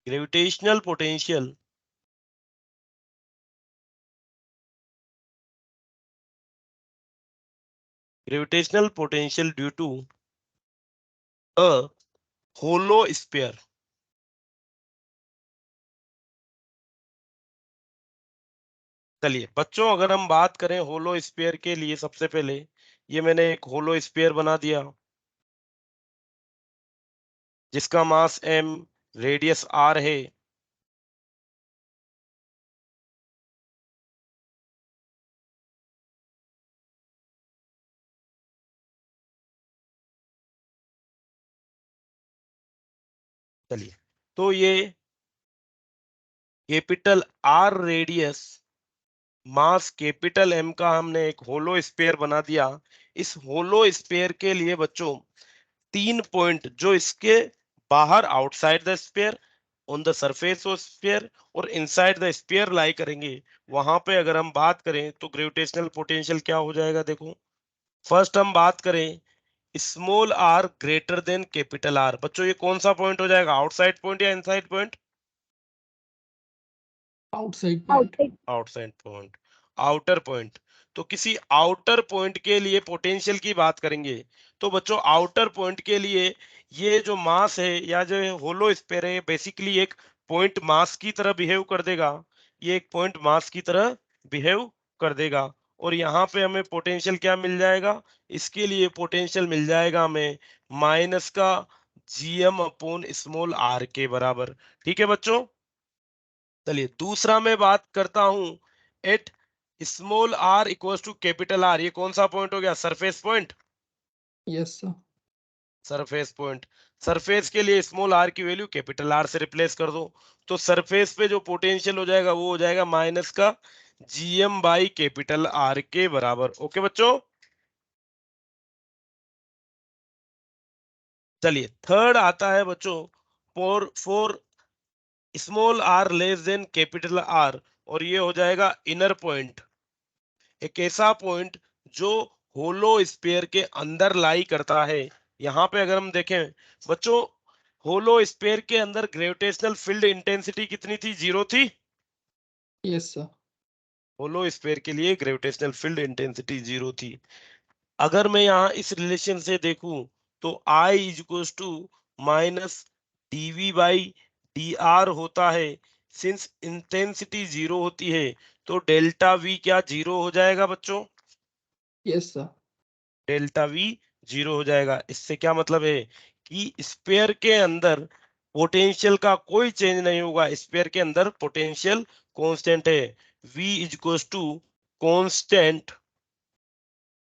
B: gravitational potential gravitational potential due to a hollow sphere. चलिए बच्चों, अगर हम बात करें होलो स्फीयर के लिए, सबसे पहले ये मैंने एक होलो स्फीयर बना दिया जिसका मास m, रेडियस r है। चलिए, तो ये capital R radius, mass capital M का हमने एक होलो स्फीयर बना दिया। इस होलो स्फीयर के लिए बच्चों 3 पॉइंट जो इसके बाहर outside the sphere, on the surface of sphere और इनसाइड द स्फीयर लाई करेंगे, वहां पे अगर हम बात करें तो ग्रेविटेशनल पोटेंशियल क्या हो जाएगा? देखो, फर्स्ट हम बात करें small r greater than capital R। बच्चों, ये कौन सा पॉइंट हो जाएगा? आउटसाइड पॉइंट या inside point?
C: Outside point.
B: Outside point, outer point. तो किसी आउटर पॉइंट के लिए पोटेंशियल की बात करेंगे तो बच्चों, आउटर पॉइंट के लिए ये जो मास है या जो होलो स्फीयर है, बेसिकली एक पॉइंट मास की तरह बिहेव कर देगा। ये एक पॉइंट मास की तरह बिहेव कर देगा। और यहाँ पे हमें पोटेंशियल क्या मिल जाएगा? इसके लिए पोटेंशियल मिल जाएगा हमें माइनस का जीएम अपॉन स्मॉल आर के बराबर। ठीक है बच्चों। चलिए, दूसरा मैं बात करता हूं at small R equals to capital R. ये कौन सा पॉइंट हो गया? Surface point.
C: Yes sir.
B: Surface point, surface के लिए स्मॉल आर की वैल्यू कैपिटल आर से रिप्लेस कर दो, तो सरफेस पे जो पोटेंशियल हो जाएगा वो हो जाएगा माइनस का जीएम बाई कैपिटल आर के बराबर। ओके बच्चों। चलिए, थर्ड आता है बच्चों for small R less than capital R, और ये हो जाएगा इनर पॉइंट। एक ऐसा पॉइंट जो होलो स्फीयर के अंदर लाई करता है। यहाँ पे अगर हम देखें बच्चों, होलो स्फीयर के अंदर ग्रेविटेशनल फील्ड इंटेंसिटी कितनी थी? 0 थी।
C: Yes sir.
B: होलो स्फीयर के लिए ग्रेविटेशनल फील्ड इंटेंसिटी 0 थी। अगर मैं यहाँ इस रिलेशन से देखूं तो I is equals to minus dv by dr होता है। सिंस इंटेंसिटी 0 होती है तो डेल्टा v क्या 0 हो जाएगा बच्चों?
C: Yes sir.
B: डेल्टा वी 0 हो जाएगा। इससे क्या मतलब है कि स्फीयर के अंदर पोटेंशियल का कोई चेंज नहीं होगा। स्फीयर के अंदर पोटेंशियल कांस्टेंट है। v is equal to constant,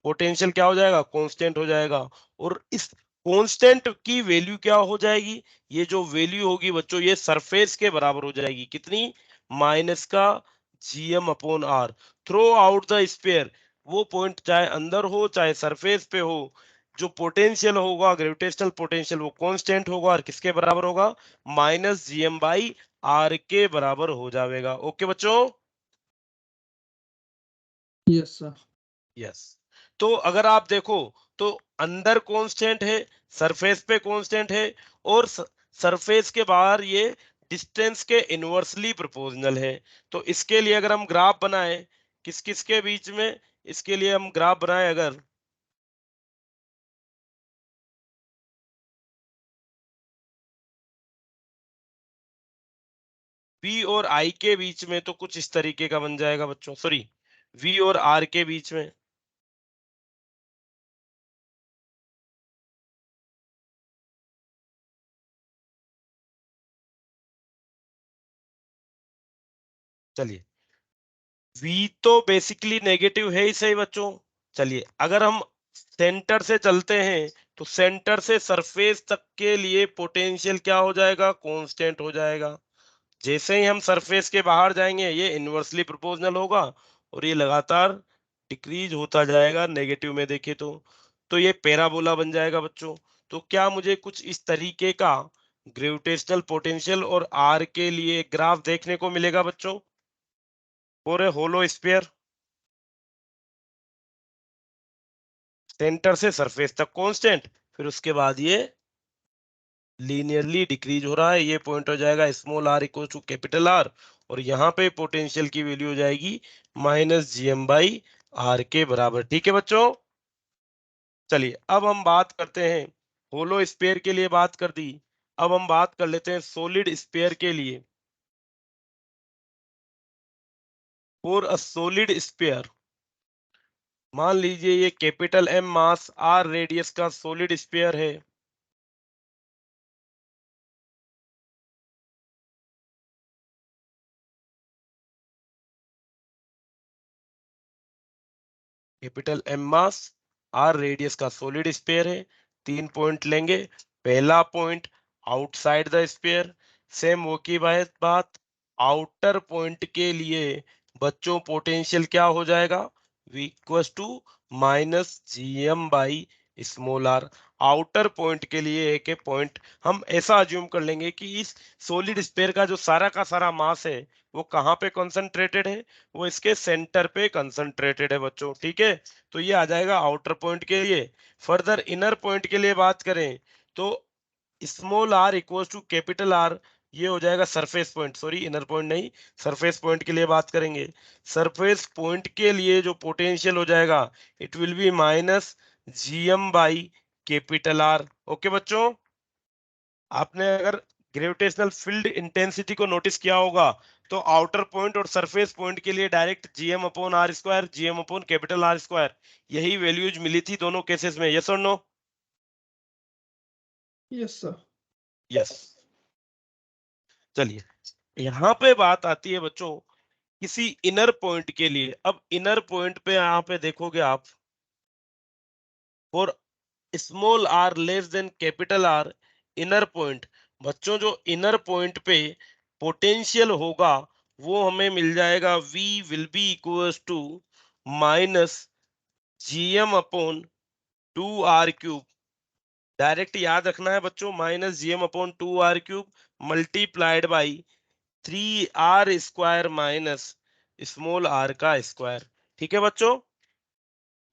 B: potential क्या हो जाएगा? कांस्टेंट हो जाएगा। और इस कांस्टेंट की वैल्यू क्या हो जाएगी? ये जो वैल्यू होगी बच्चों, ये सरफेस के बराबर हो जाएगी। कितनी? माइनस का GM upon R. Throughout the sphere, वो पॉइंट चाहे अंदर हो चाहे सरफेस पे हो, जो पोटेंशियल होगा, ग्रेविटेशनल पोटेंशियल, वो कांस्टेंट होगा। और किसके बराबर होगा? माइनस जीएम बाई आर के बराबर हो जाएगा। ओके बच्चों।
C: Yes sir.
B: यस। तो अगर आप देखो तो अंदर कांस्टेंट है, सरफेस पे कांस्टेंट है, और सरफेस के बाहर ये डिस्टेंस के इनवर्सली प्रोपोर्शनल है। तो इसके लिए अगर हम ग्राफ बनाए किस किस के बीच में, इसके लिए हम ग्राफ बनाए अगर, V और I के बीच में, तो कुछ इस तरीके का बन जाएगा बच्चों, सॉरी V और R के बीच में। चलिए, V तो बेसिकली नेगेटिव है ही सही बच्चों। चलिए, अगर हम सेंटर से चलते हैं तो सेंटर से सरफेस तक के लिए पोटेंशियल क्या हो जाएगा, कांस्टेंट हो जाएगा। जैसे ही हम सरफेस के बाहर जाएंगे ये इनवर्सली प्रोपोर्शनल होगा और ये लगातार डिक्रीज होता जाएगा नेगेटिव में देखे तो ये पैराबोला बन जाएगा बच्चों। तो क्या मुझे कुछ इस तरीके का ग्रेविटेशनल पोटेंशियल और आर के लिए ग्राफ देखने को मिलेगा बच्चों for a hollow sphere, centre से सरफेस तक कांस्टेंट, फिर उसके बाद ये लीनियरली डिक्रीज हो रहा है, ये पॉइंट हो जाएगा small R equal to capital R, और यहाँ पे पोटेंशियल की वैल्यू हो जाएगी -gm/r के बराबर। ठीक है बच्चों। चलिए, अब हम बात करते हैं, होलो स्फीयर के लिए बात कर दी, अब हम बात कर लेते हैं सॉलिड स्फीयर के लिए। फॉर अ सॉलिड स्फीयर, मान लीजिए ये कैपिटल M मास R रेडियस का सॉलिड स्फीयर है। कैपिटल M मास R रेडियस का सॉलिड स्फीयर है। 3 पॉइंट लेंगे। पहला point outside the sphere, same वो की बात आउटर पॉइंट के लिए बच्चों पोटेंशियल क्या हो जाएगा, V equals to -gm/r। Outer point के लिए एक पॉइंट हम ऐसा अज्यूम कर लेंगे कि इस सॉलिड स्फीयर का जो सारा का सारा मास है वो कहाँ पे कंसंट्रेटेड है, वो इसके सेंटर पे कंसंट्रेटेड है बच्चों। ठीक है, तो ये आ जाएगा आउटर पॉइंट के लिए। फर्दर इनर पॉइंट के लिए बात करें तो small r equals to capital R, ये हो जाएगा surface point, sorry inner point नहीं, सरफेस पॉइंट के लिए बात करेंगे। सरफेस पॉइंट के लिए जो पोटेंशियल हो जाएगा it will B -gm/R। Okay बच्चों, आपने अगर ग्रेविटेशनल फील्ड इंटेंसिटी को नोटिस किया होगा तो आउटर पॉइंट और सरफेस पॉइंट के लिए डायरेक्ट gm/r², gm/R², यही वैल्यूज मिली थी दोनों केसेस में। यस और नो?
C: Yes, sir.
B: यस। चलिए, यहाँ पे बात आती है बच्चों किसी इनर पॉइंट के लिए। अब इनर पॉइंट पे यहाँ पे देखोगे आप, for small r less than capital R inner point, बच्चों जो इनर पॉइंट पे पोटेंशियल होगा वो हमें मिल जाएगा V will be equals to -gm/2r³। Direct याद रखना है बच्चों, -gm/2r³ multiplied by 3r² minus small r का स्क्वायर। ठीक है बच्चों,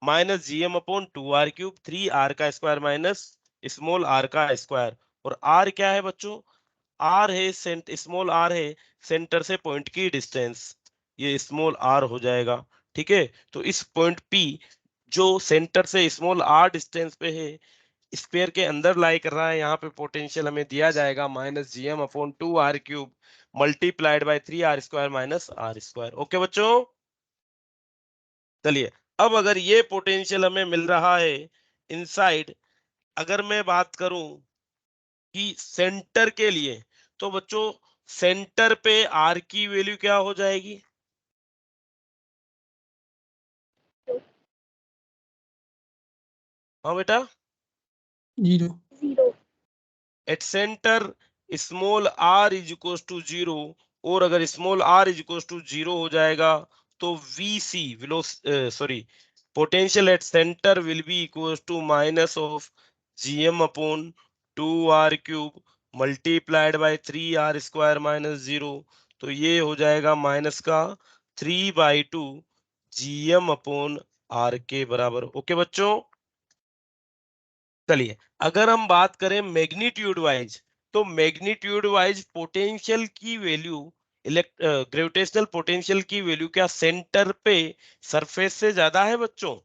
B: -gm/2r³, 3r² minus small r का स्क्वायर। और r क्या है बच्चों, r है स्मॉल r है सेंटर से पॉइंट की डिस्टेंस, ये स्मॉल r हो जाएगा। ठीक है, तो इस पॉइंट P जो सेंटर से स्मॉल r डिस्टेंस पे है, स्फीयर के अंदर लाई कर रहा है, यहाँ पे पोटेंशियल हमें दिया जाएगा -gm/2r³ multiplied by 3r² minus r²। Okay बच्चों, चलिए, अब अगर ये पोटेंशियल हमें मिल रहा है इनसाइड, अगर मैं बात करूं कि सेंटर के लिए, तो बच्चों सेंटर पे आर की वैल्यू क्या हो जाएगी, हाँ बेटा,
C: 0.
B: At centre small r is equal to 0, और अगर small r is equal to 0 हो जाएगा तो VC sorry potential at centre will be equal to -gm/2r³ multiplied by 3r² minus 0। तो ये हो जाएगा माइनस का 3/2 gm/r के बराबर। ओके बच्चों, चलिए, अगर हम बात करें मैग्नीट्यूड वाइज, तो मैग्नीट्यूड वाइज पोटेंशियल की वैल्यू, ग्रेविटेशनल पोटेंशियल की वैल्यू क्या सेंटर पे सरफेस से ज्यादा है बच्चों?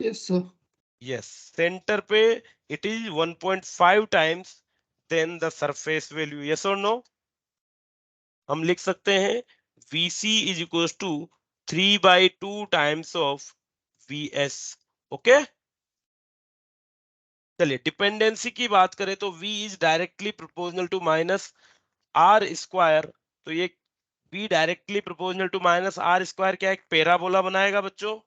C: Yes, sir.
B: यस, सेंटर पे it is 1.5 times than the surface value. Yes और नो? हम लिख सकते हैं VC is equal to 3/2 times of VS। Okay, चलिए डिपेंडेंसी की बात करें तो V is directly proportional to minus R square. तो ये V directly proportional to minus R square क्या एक पैराबोला बनाएगा बच्चों?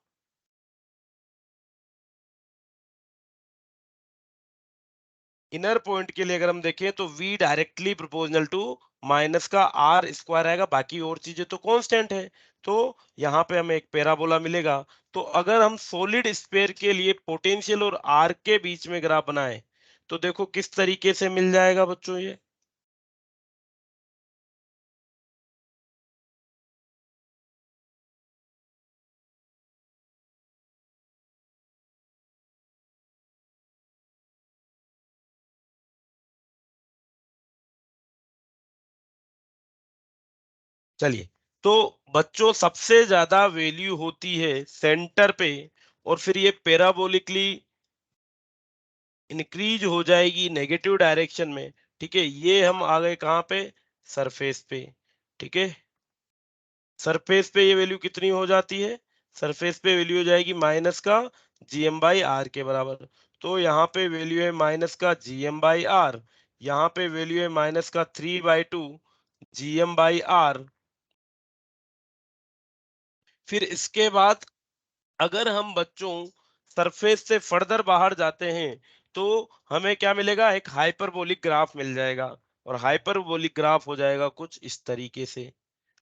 B: इनर पॉइंट के लिए अगर हम देखें तो V directly proportional to minus का आर स्क्वायर आएगा, बाकी और चीजें तो कांस्टेंट है। तो यहाँ पे हमें एक पैराबोला मिलेगा। तो अगर हम सॉलिड स्फीयर के लिए पोटेंशियल और आर के बीच में ग्राफ बनाए तो देखो किस तरीके से मिल जाएगा बच्चों ये। चलिए, तो बच्चों सबसे ज्यादा वैल्यू होती है सेंटर पे, और फिर ये पैराबोलिकली इंक्रीज हो जाएगी नेगेटिव डायरेक्शन में। ठीक है, ये हम आ गए कहाँ पे? सरफेस पे। ठीक है, सरफेस पे ये वैल्यू कितनी हो जाती है? सरफेस पे वैल्यू हो जाएगी माइनस का GM/R के बराबर। तो यहाँ पे वैल्यू है माइनस का GM/R, यहाँ पे वैल्यू है माइनस का 3/2 GM/R। फिर इसके बाद अगर हम बच्चों सरफेस से फर्दर बाहर जाते हैं तो हमें क्या मिलेगा? एक हाइपरबोलिक ग्राफ मिल जाएगा, और हाइपरबोलिक ग्राफ हो जाएगा कुछ इस तरीके से।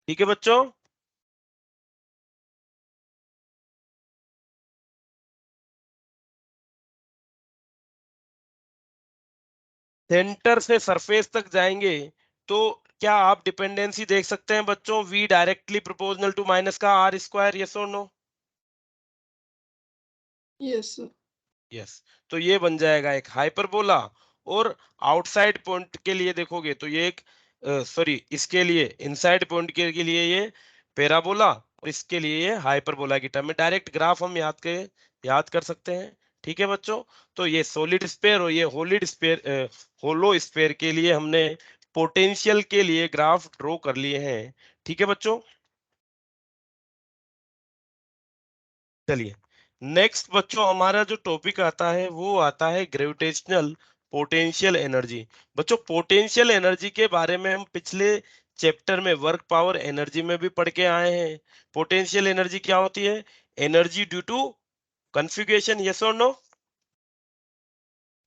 B: ठीक है बच्चों? सेंटर से सरफेस तक जाएंगे तो क्या आप डिपेंडेंसी देख सकते हैं बच्चों? V directly proportional to minus का आर स्क्वायर। यस और नो?
C: Yes, sir.
B: यस, तो ये बन जाएगा एक हाइपरबोला। और आउटसाइड पॉइंट के लिए देखोगे तो ये एक, सॉरी, इसके लिए इनसाइड पॉइंट के लिए ये पैराबोला, और इसके लिए ये हाइपरबोला की टर्म में डायरेक्ट ग्राफ हम याद कर सकते हैं। ठीक है बच्चों? तो ये सॉलिड स्फीयर और ये होलिड स्फीयर, होलो स्फीयर के लिए हमने पोटेंशियल के लिए ग्राफ ड्रॉ कर लिए हैं। ठीक है बच्चों? चलिए, नेक्स्ट बच्चों हमारा जो टॉपिक आता है वो आता है ग्रेविटेशनल पोटेंशियल एनर्जी। बच्चों पोटेंशियल एनर्जी के बारे में हम पिछले चैप्टर में वर्क पावर एनर्जी में भी पढ़ के आए हैं। पोटेंशियल एनर्जी क्या होती है? Energy due to configuration. Yes और no?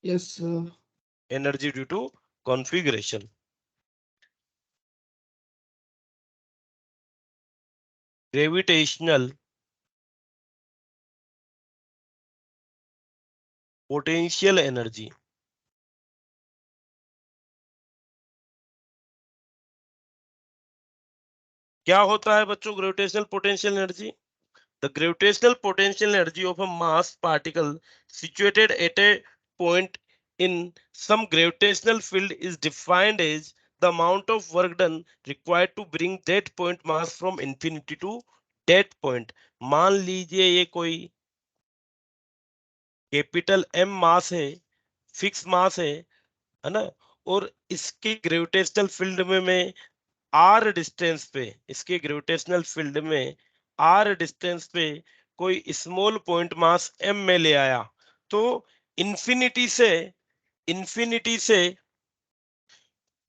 C: Yes, sir.
B: Energy due to configuration. Gravitational potential energy क्या होता है बच्चों? Gravitational potential energy, the gravitational potential energy of a mass particle situated at a point in some gravitational field is defined as the amount of work done required to bring that point mass from infinity to that point। मान लीजिए ये कोई capital M मास है, fix mass है ना? और इसके gravitational field में मैं आर डिस्टेंस पे, इसके ग्रेविटेशनल फील्ड में आर डिस्टेंस पे कोई स्मॉल पॉइंट मास एम में ले आया, तो इंफिनिटी से इंफिनिटी से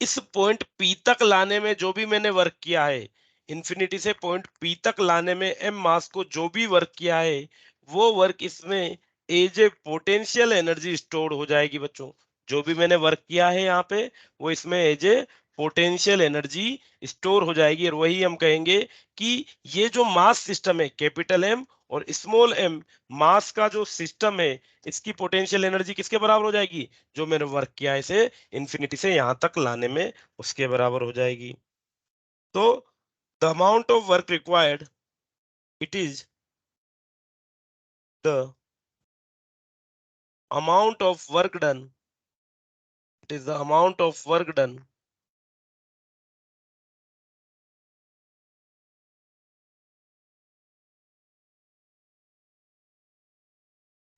B: इस पॉइंट पी तक लाने में जो भी मैंने वर्क किया है, इंफिनिटी से पॉइंट पी तक लाने में एम मास को जो भी वर्क किया है, वो वर्क इसमें as a potential energy store हो जाएगी बच्चों। जो भी मैंने वर्क किया है यहाँ पे वो इसमें as a potential energy store हो जाएगी, और वही हम कहेंगे कि ये जो मास सिस्टम है कैपिटल एम और स्मॉल एम, मास का जो सिस्टम है, इसकी पोटेंशियल एनर्जी किसके बराबर हो जाएगी? जो मैंने वर्क किया है इसे इंफिनिटी से यहां तक लाने में उसके बराबर हो जाएगी। तो the amount of work required, it is the amount of work done, it is the amount of work done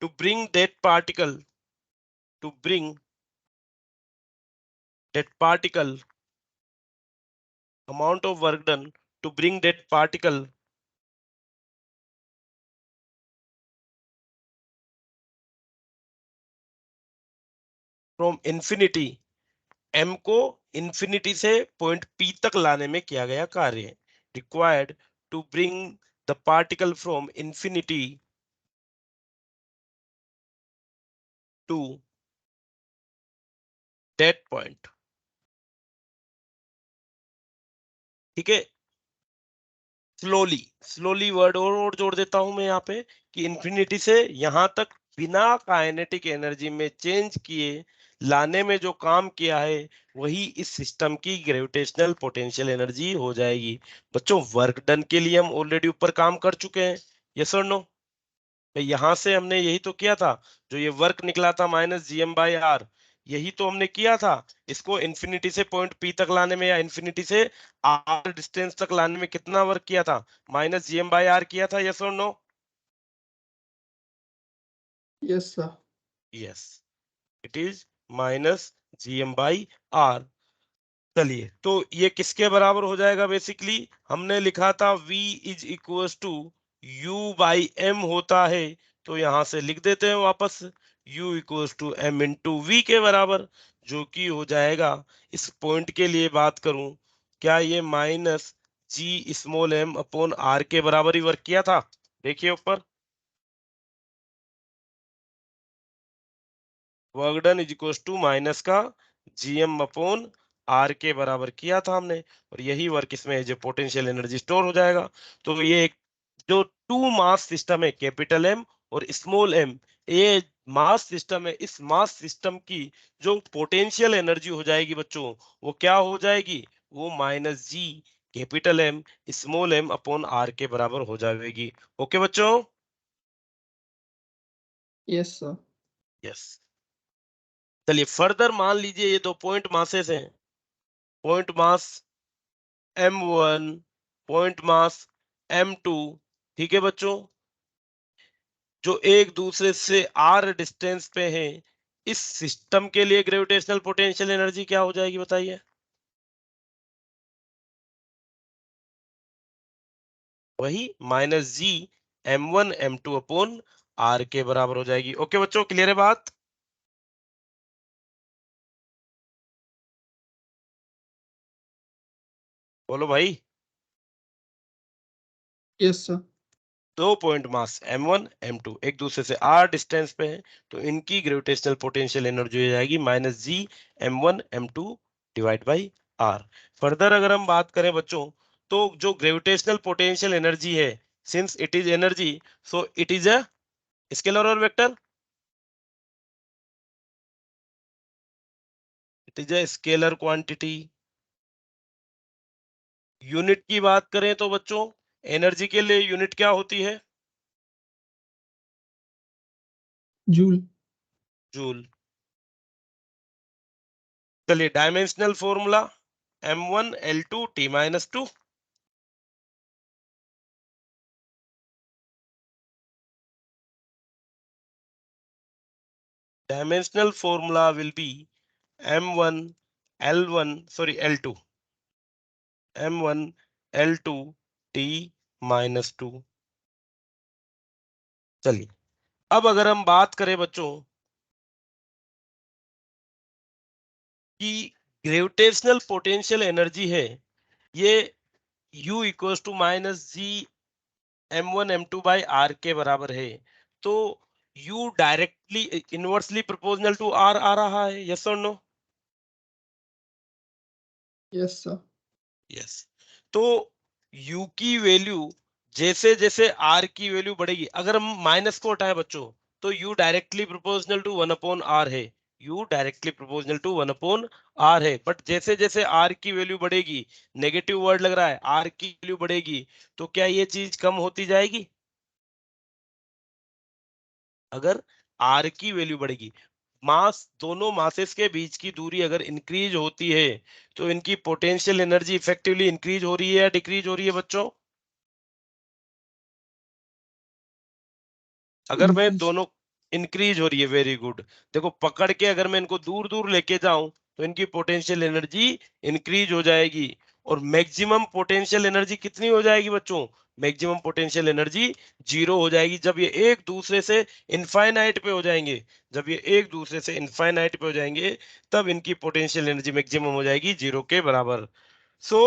B: to bring that particle, to bring that particle, amount of work done to bring that particle from infinity, m को infinity से point p तक लाने में किया गया कार्य, required to bring the particle from infinity to that point. ठीक है, स्लोली, स्लोली वर्ड और जोड़ देता हूं मैं यहाँ पे कि इंफिनिटी से यहां तक बिना काइनेटिक एनर्जी में चेंज किए लाने में जो काम किया है वही इस सिस्टम की ग्रेविटेशनल पोटेंशियल एनर्जी हो जाएगी। बच्चों वर्क डन के लिए हम ऑलरेडी ऊपर काम कर चुके हैं, यस और नो? यहां से हमने यही तो किया था, जो ये वर्क निकला था -gm/r, यही तो हमने किया था। इसको इंफिनिटी से पॉइंट p तक लाने में या इंफिनिटी से r डिस्टेंस तक लाने में कितना वर्क किया था? -gm/r किया था, यस और no?
C: Yes, sir.
B: Yes, it is -gm/r। चलिए, तो ये किसके बराबर हो जाएगा? बेसिकली हमने लिखा था v is equal to u/m होता है, तो यहां से लिख देते हैं वापस u equal to m into V के बराबर, जो कि हो जाएगा, इस पॉइंट के लिए बात करूं, क्या ये -g/m/r के बराबर ही वर्क किया था? देखिए ऊपर, work done is equal to minus का gm/r के बराबर किया था हमने, और यही वर्क इसमें जो पोटेंशियल एनर्जी स्टोर हो जाएगा। तो ये एक जो टू मास सिस्टम है, कैपिटल एम और स्मॉल एम, ये मास सिस्टम है, इस मास सिस्टम की जो पोटेंशियल एनर्जी हो जाएगी बच्चों, वो क्या हो जाएगी? वो -g capital M small M upon R के बराबर हो जाएगी। ओके बच्चों?
C: Yes, sir.
B: यस। चलिए फर्दर मान लीजिए ये दो पॉइंट मासेस हैं, point mass m1, point mass m2, ठीक है बच्चों, जो एक दूसरे से r डिस्टेंस पे हैं, इस सिस्टम के लिए ग्रेविटेशनल पोटेंशियल एनर्जी क्या हो जाएगी बताइए? वही -g/m1 m2 अपॉन r के बराबर हो जाएगी। ओके बच्चों, क्लियर है बात? बोलो भाई।
C: Yes, sir.
B: दो पॉइंट मास m1 m2 एक दूसरे से r डिस्टेंस पे है, तो इनकी ग्रेविटेशनल पोटेंशियल एनर्जी हो जाएगी -g/m1 m2 divide by r। Further अगर हम बात करें बच्चों, तो जो ग्रेविटेशनल पोटेंशियल एनर्जी है, since it is energy, so it is a scalar और vector? It is a scalar quantity. Unit की बात करें तो बच्चों, एनर्जी के लिए यूनिट क्या होती है?
C: Joule.
B: जूल। चलिए dimensional formula m1l2t-2, dimensional formula will be m1 l1 sorry l2 m1 l2 t-2। चलिए अब अगर हम बात करें बच्चों कि ग्रेविटेशनल पोटेंशियल एनर्जी है, ये u equals to -g/m1 m2/r के बराबर है, तो u directly inversely proportional to r आ रहा है, यस और नो?
C: Yes, sir.
B: यस। तो u की वैल्यू जैसे जैसे r की वैल्यू बढ़ेगी, अगर हम माइनस को हटाए बच्चों, तो u directly proportional to 1/r है, u directly proportional to 1/r है, बट जैसे जैसे r की वैल्यू बढ़ेगी, नेगेटिव वर्ड लग रहा है, r की वैल्यू बढ़ेगी, तो क्या ये चीज कम होती जाएगी? अगर आर की वैल्यू बढ़ेगी, मास, दोनों मासेस के बीच की दूरी अगर इंक्रीज होती है तो इनकी पोटेंशियल एनर्जी इफेक्टिवली इंक्रीज हो रही है या डिक्रीज हो रही है बच्चों? अगर मैं
C: Increase.
B: दोनों, इंक्रीज हो रही है, वेरी गुड। देखो पकड़ के अगर मैं इनको दूर दूर लेके जाऊं तो इनकी पोटेंशियल एनर्जी इंक्रीज हो जाएगी। और मैक्सिमम पोटेंशियल एनर्जी कितनी हो जाएगी बच्चों? मैक्सिमम पोटेंशियल एनर्जी 0 हो जाएगी जब ये एक दूसरे से इनफाइनाइट पे हो जाएंगे। जब ये एक दूसरे से इनफाइनाइट पे हो जाएंगे तब इनकी पोटेंशियल एनर्जी मैक्सिमम हो जाएगी 0 के बराबर। सो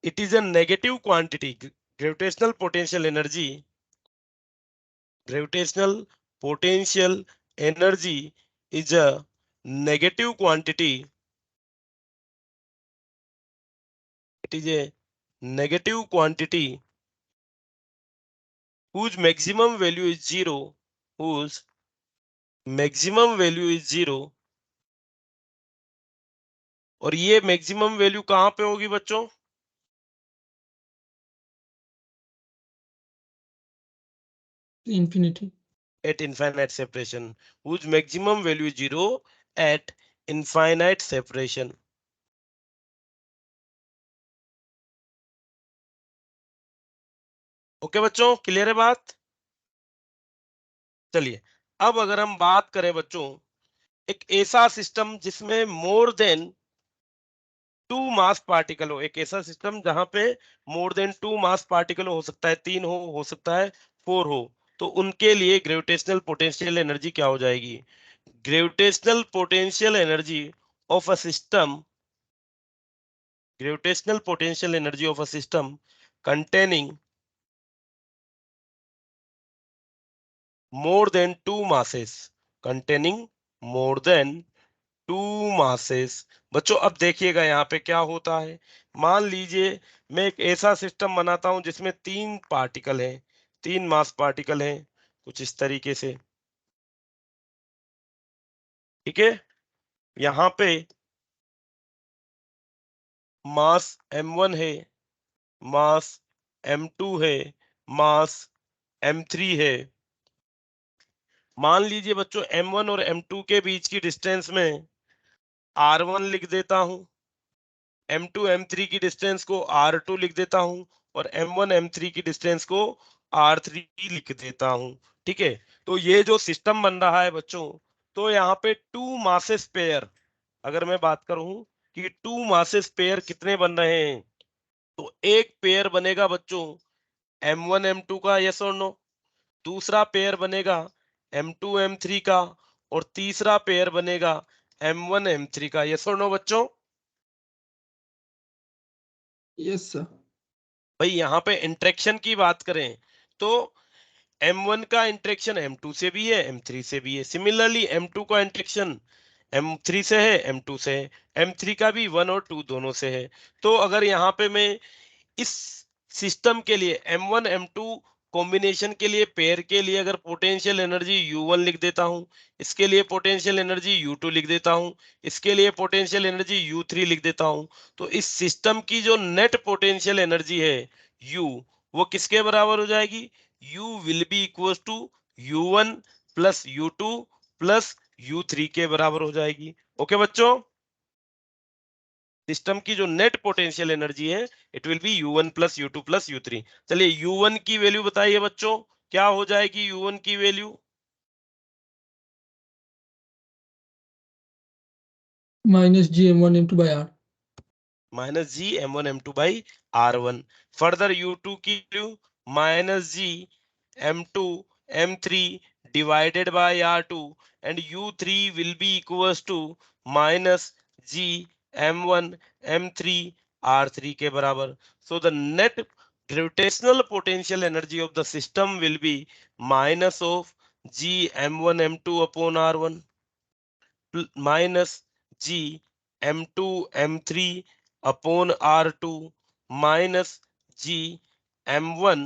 B: it is a negative quantity. Gravitational potential energy, gravitational potential energy is a negative quantity. It is a negative quantity whose maximum value is zero, whose maximum value is zero. और ये maximum value कहां पे होगी बच्चों?
C: Infinity.
B: At infinite separation, whose maximum value is zero at infinite separation. Okay बच्चों, clear है बात? चलिए, अब अगर हम बात करें बच्चों एक ऐसा सिस्टम जिसमें मोर देन 2 मास पार्टिकल हो, एक ऐसा सिस्टम जहां पे मोर देन 2 मास पार्टिकल हो सकता है 3 हो सकता है 4 हो, तो उनके लिए ग्रेविटेशनल पोटेंशियल एनर्जी क्या हो जाएगी? Gravitational potential energy of a system, gravitational potential energy of a system containing more than 2 masses, containing more than 2 masses। बच्चों अब देखिएगा यहाँ पे क्या होता है। मान लीजिए मैं एक ऐसा सिस्टम बनाता हूं जिसमें 3 पार्टिकल हैं, 3 मास पार्टिकल हैं, कुछ इस तरीके से, ठीक है। यहाँ पे मास m1 है, मास m2 है, मास m3 है। मान लीजिए बच्चों m1 और m2 के बीच की डिस्टेंस में r1 लिख देता हूं, m2 m3 की डिस्टेंस को r2 लिख देता हूं और m1 m3 की डिस्टेंस को r3 लिख देता हूं, ठीक है। तो ये जो सिस्टम बन रहा है बच्चों, तो यहाँ पे 2 मासेस पेयर, अगर मैं बात करूं कि 2 मासेस पेयर कितने बन रहे हैं, तो एक पेयर बनेगा बच्चों m1 m2 का, यस और नो। दूसरा पेयर बनेगा m2 m3 का और तीसरा पेयर बनेगा m1 m3 का, यस और नो बच्चों।
C: Yes, sir.
B: भाई यहाँ पे इंटरेक्शन की बात करें तो M1 का इंटरेक्शन M2 से भी है, M3 से भी है। सिमिलरली M2 का इंटरेक्शन M3 से है, M2 से है, M3 का भी 1 और 2 दोनों से है। तो अगर यहाँ पे मैं इस सिस्टम के लिए M1 M2 कॉम्बिनेशन के लिए, पेयर के लिए अगर पोटेंशियल एनर्जी U1 लिख देता हूं, इसके लिए पोटेंशियल एनर्जी U2 लिख देता हूं, इसके लिए पोटेंशियल एनर्जी U3 लिख देता हूं, तो इस सिस्टम की जो नेट पोटेंशियल एनर्जी है U, वो किसके बराबर हो जाएगी? U will be equal to U1 plus U2 plus U3 के बराबर हो जाएगी। ओके बच्चों, सिस्टम की जो नेट पोटेंशियल एनर्जी है it will B U1 plus U2 plus U3। चलिए U1 की वैल्यू बताइए बच्चों, क्या हो जाएगी U1 की वैल्यू?
C: Minus GM1 M2 by R.
B: Minus G M1 M2 by R1। Further U2 की value minus G M2 M3 divided by R2 and U3 will be equals to minus G M1 M3 R3 के बराबर। So the net gravitational potential energy of the system will be minus of G M1 M2 upon R1 minus G M2 M3 upon R2 minus G M1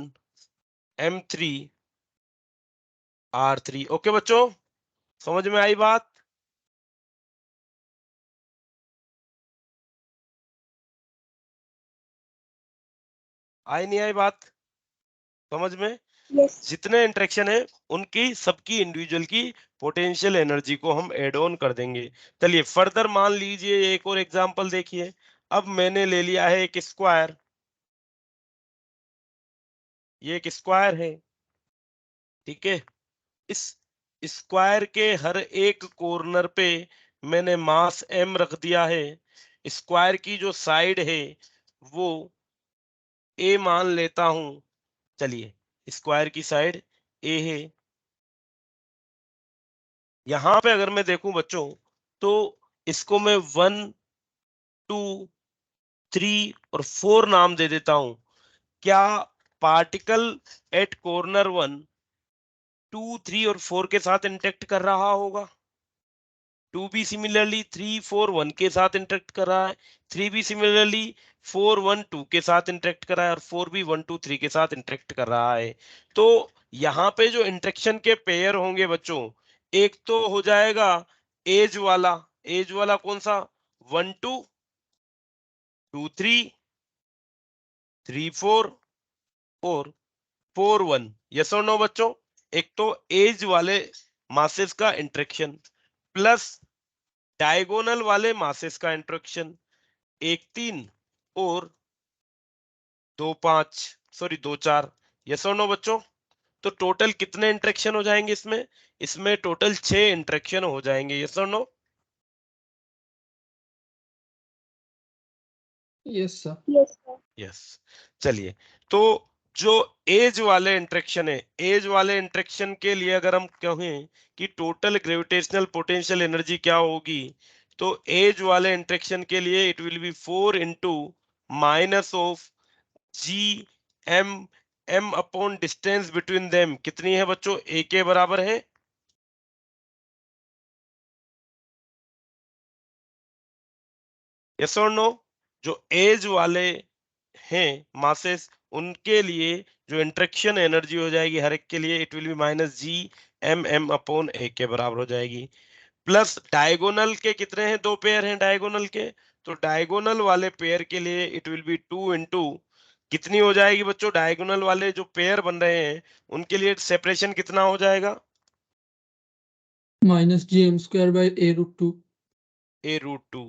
B: M3 R3। Okay बच्चों, समझ में आई बात? आई नहीं आई बात समझ में? जितने इंटरेक्शन है उनकी सबकी इंडिविजुअल की पोटेंशियल एनर्जी को हम एड ऑन कर देंगे। चलिए फर्दर मान लीजिए एक और एग्जांपल देखिए। अब मैंने ले लिया है एक स्क्वायर, ये एक स्क्वायर है, ठीक है। इस स्क्वायर के हर एक कॉर्नर पे मैंने मास m रख दिया है। स्क्वायर की जो साइड है वो a मान लेता हूं। चलिए स्क्वायर की साइड a है। यहां पे अगर मैं देखूं बच्चों तो इसको मैं 1 2 3 और 4 नाम दे देता हूं। क्या पार्टिकल एट कॉर्नर 1 2 3 और 4 के साथ इंटरेक्ट कर रहा होगा? 2 भी सिमिलरली 3 4 1 के साथ इंटरेक्ट कर रहा है, 3 भी सिमिलरली 4 1 2 के साथ इंटरेक्ट कर रहा है और 4 भी 1 2 3 के साथ इंटरेक्ट कर रहा है। तो यहाँ पे जो इंटरेक्शन के पेयर होंगे बच्चों, एक तो हो जाएगा एज वाला। एज वाला कौन सा? 1 2 2 3 3 4 और 4 1। यस और नो बच्चों? एक तो एज वाले मासेस का इंटरेक्शन प्लस डायगोनल वाले मासेस का इंटरेक्शन, 1 3 और 2 5, सॉरी 2 4। यस और नो बच्चों? तो टोटल कितने इंटरेक्शन हो जाएंगे इसमें? इसमें टोटल 6 इंटरेक्शन हो जाएंगे। यस और नो?
C: Yes, sir.
B: यस। चलिए, तो जो एज वाले इंटरेक्शन है, एज वाले इंटरेक्शन के लिए अगर हम कहें कि टोटल ग्रेविटेशनल पोटेंशियल एनर्जी क्या होगी, तो एज वाले इंटरेक्शन के लिए it will be 4 into minus of G M M upon distance between them. कितनी है बच्चों? ए के बराबर है। यस और नो? जो एज वाले हैं मासेस, उनके लिए जो इंटरेक्शन एनर्जी हो जाएगी हर एक के लिए, it will be minus G M upon A के बराबर हो जाएगी। प्लस डायगोनल के कितने हैं? 2 पेयर हैं डायगोनल के, तो डायगोनल वाले पेयर के लिए इट विल बी 2 इंटू कितनी हो जाएगी बच्चों? डायगोनल वाले जो पेयर बन रहे हैं उनके लिए सेपरेशन कितना हो जाएगा?
C: Minus gm square by a root 2.
B: a√2।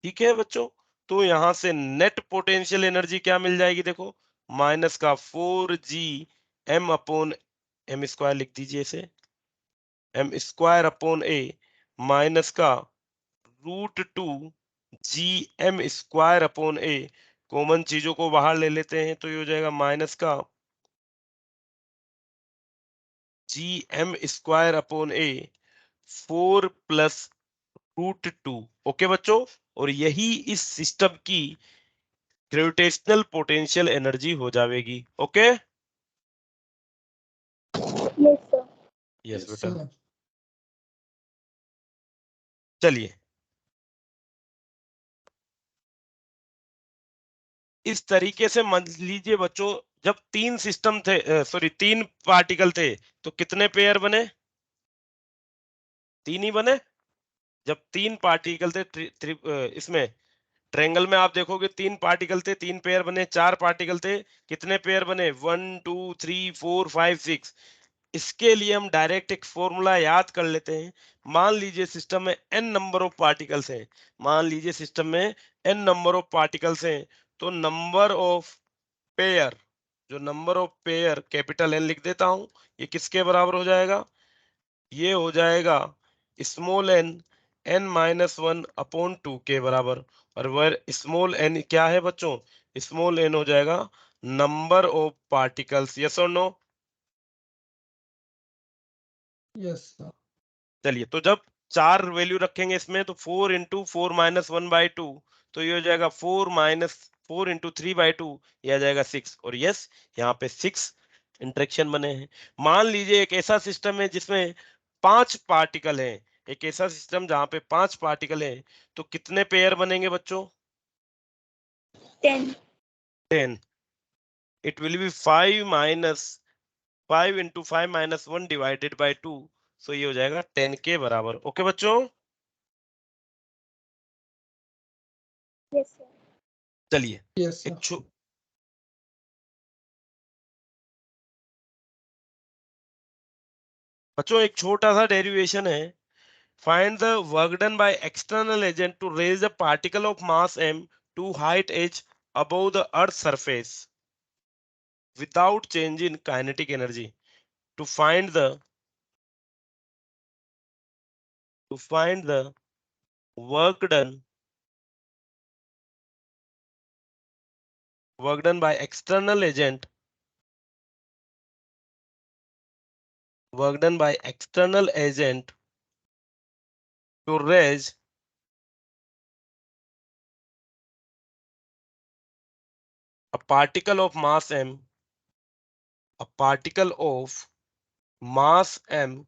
B: ठीक है बच्चों? तो यहां से नेट पोटेंशियल एनर्जी क्या मिल जाएगी? देखो, माइनस का 4 g m upon M square लिख दीजिए इसे, M square upon A minus का √2 g m² अपॉन ए। कॉमन चीजों को बाहर ले लेते हैं तो ये हो जाएगा माइनस का g m² अपॉन ए 4 प्लस √2। ओके बच्चों? और यही इस सिस्टम की ग्रेविटेशनल पोटेंशियल एनर्जी हो जाएगी। ओके? यस बेटा।
C: sir.
B: चलिए, इस तरीके से मान लीजिए बच्चों, जब 3 सिस्टम थे, सॉरी 3 पार्टिकल थे, तो कितने पेयर बने? 3 ही बने। जब 3 पार्टिकल थे इसमें ट्रायंगल में आप देखोगे 3 पार्टिकल थे, 3 पेयर बने। 4 पार्टिकल थे, कितने पेयर बने? 1 2 3 4 5 6। इसके लिए हम डायरेक्ट एक फॉर्मूला याद कर लेते हैं। मान लीजिए सिस्टम में n नंबर ऑफ पार्टिकल्स हैं, मान लीजिए सिस्टम में n नंबर ऑफ पार्टिकल्स हैं, तो नंबर ऑफ पेयर, जो number of pair capital N लिख देता हूं, ये किसके बराबर हो जाएगा? ये हो जाएगा स्मॉल n n-1/2 के बराबर। और वह स्मॉल n क्या है बच्चों? स्मॉल n हो जाएगा नंबर ऑफ पार्टिकल्स। यस और नो?
C: Yes, sir.
B: चलिए, तो जब 4 वैल्यू रखेंगे इसमें, तो 4 इंटू 4-1/2, तो ये हो जाएगा 4 इंटू 3/2, ये आ जाएगा 6। और यस, यहाँ पे 6 इंटरेक्शन बने हैं। मान लीजिए एक ऐसा सिस्टम है जिसमें 5 पार्टिकल हैं, एक ऐसा सिस्टम जहाँ पे 5 पार्टिकल हैं, तो कितने पेयर बनेंगे बच्चों? 10। It will B 5 into 5-1 divided by 2, सो ये हो जाएगा 10 के बराबर। ओके बच्चों? चलिए,
C: Yes, sir.
B: एक बच्चों एक छोटा सा डेरिवेशन है। Find the work done by external agent to raise a particle of mass m to height h above the earth surface without change in kinetic energy. To find the work done by external agent to raise a particle of mass m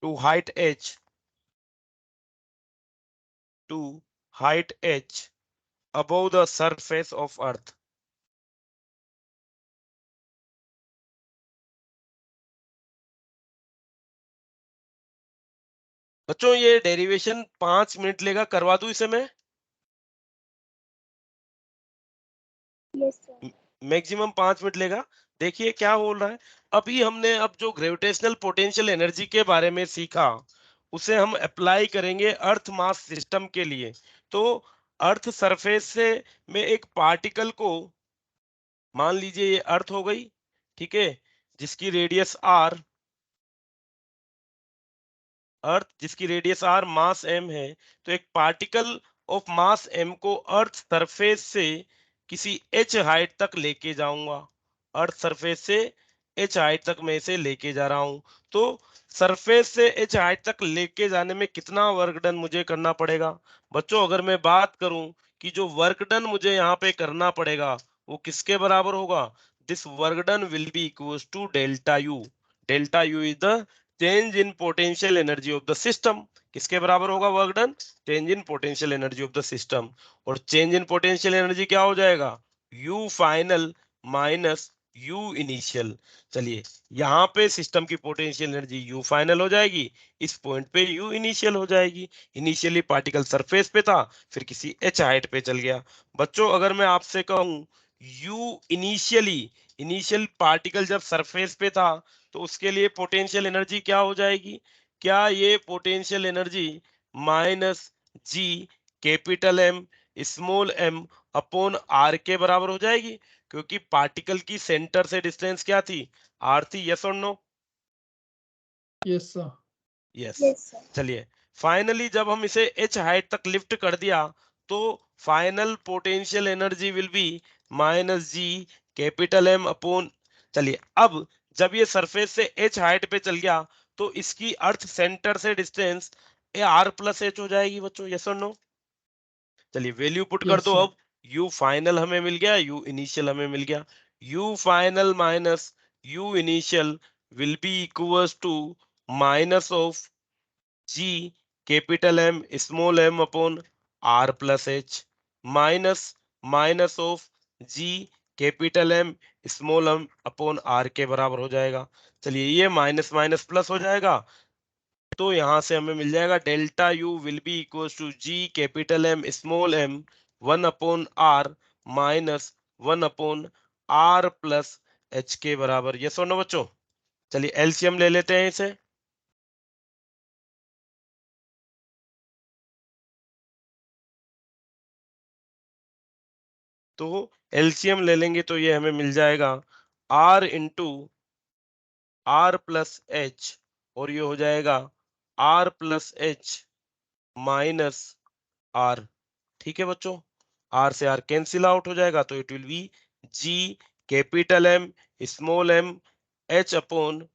B: to height h above the surface of earth. बच्चों ये derivation 5 minute लेगा, करवा दूं इसे मैं?
D: Yes sir.
B: Maximum 5 minute लेगा। देखिए क्या हो रहा है। अभी हमने अब जो ग्रेविटेशनल पोटेंशियल एनर्जी के बारे में सीखा उसे हम अप्लाई करेंगे अर्थ मास सिस्टम के लिए। तो अर्थ सरफेस से में एक पार्टिकल को, मान लीजिए ये अर्थ हो गई, ठीक है, जिसकी रेडियस आर, मास m है। तो एक पार्टिकल ऑफ मास m को अर्थ सरफेस से किसी h हाइट तक लेके जाऊंगा। अर्थ सरफेस से h हाइट तक मैं इसे लेके जा रहा हूं। तो सरफेस से h हाइट तक लेके जाने में कितना वर्क डन मुझे करना पड़ेगा? बच्चों अगर मैं बात करूं कि जो वर्क डन मुझे यहाँ पे करना पड़ेगा वो किसके बराबर होगा? This work done will be equals to delta U. Delta U is the change in potential energy of the system. किसके बराबर होगा work done? Change in potential energy of the system. और चेंज इन पोटेंशियल एनर्जी क्या हो जाएगा? U final minus U initial. चलिए यहाँ पे सिस्टम की पोटेंशियल एनर्जी यू फाइनल हो जाएगी, इस पॉइंट पे यू इनिशियल हो जाएगी। इनिशियली पार्टिकल सरफेस पे था, फिर किसी एच हाइट पे चल गया। बच्चों अगर मैं आपसे कहूं यू इनिशियल पार्टिकल जब सरफेस पे था तो उसके लिए पोटेंशियल एनर्जी क्या हो जाएगी? क्या ये potential energy minus G capital M small M upon R के बराबर हो जाएगी? क्योंकि पार्टिकल की सेंटर से डिस्टेंस क्या थी? आर थी। यस और no?
C: Yes, sir.
B: Yes.
D: Yes sir.
B: चलिए फाइनली जब हम इसे h हाइट तक लिफ्ट कर दिया तो final potential energy will be minus G capital M upon, चलिए अब जब ये सरफेस से h हाइट पे चल गया तो इसकी अर्थ सेंटर से डिस्टेंस आर प्लस एच हो जाएगी बच्चों। यस और नो? चलिए वैल्यू पुट कर
C: Yes,
B: दो
C: sir.
B: अब। u फाइनल हमें मिल गया, u इनिशियल हमें मिल गया। u final minus u initial will be equals to minus of G capital M small M upon R plus H minus minus of G capital M small M upon R के बराबर हो जाएगा। चलिए ये minus minus plus हो जाएगा, तो यहां से हमें मिल जाएगा delta U will be equal to G capital M small M 1/r minus 1/r plus H के बराबर। ये सुनो बच्चों, चलिए एलसीएम ले लेते हैं इसे। तो एलसीएम ले लेंगे तो ये हमें मिल जाएगा r into R plus H, और ये हो जाएगा r plus H minus r। ठीक है बच्चों, r से r कैंसिल आउट हो जाएगा तो it will be g capital M small M h upon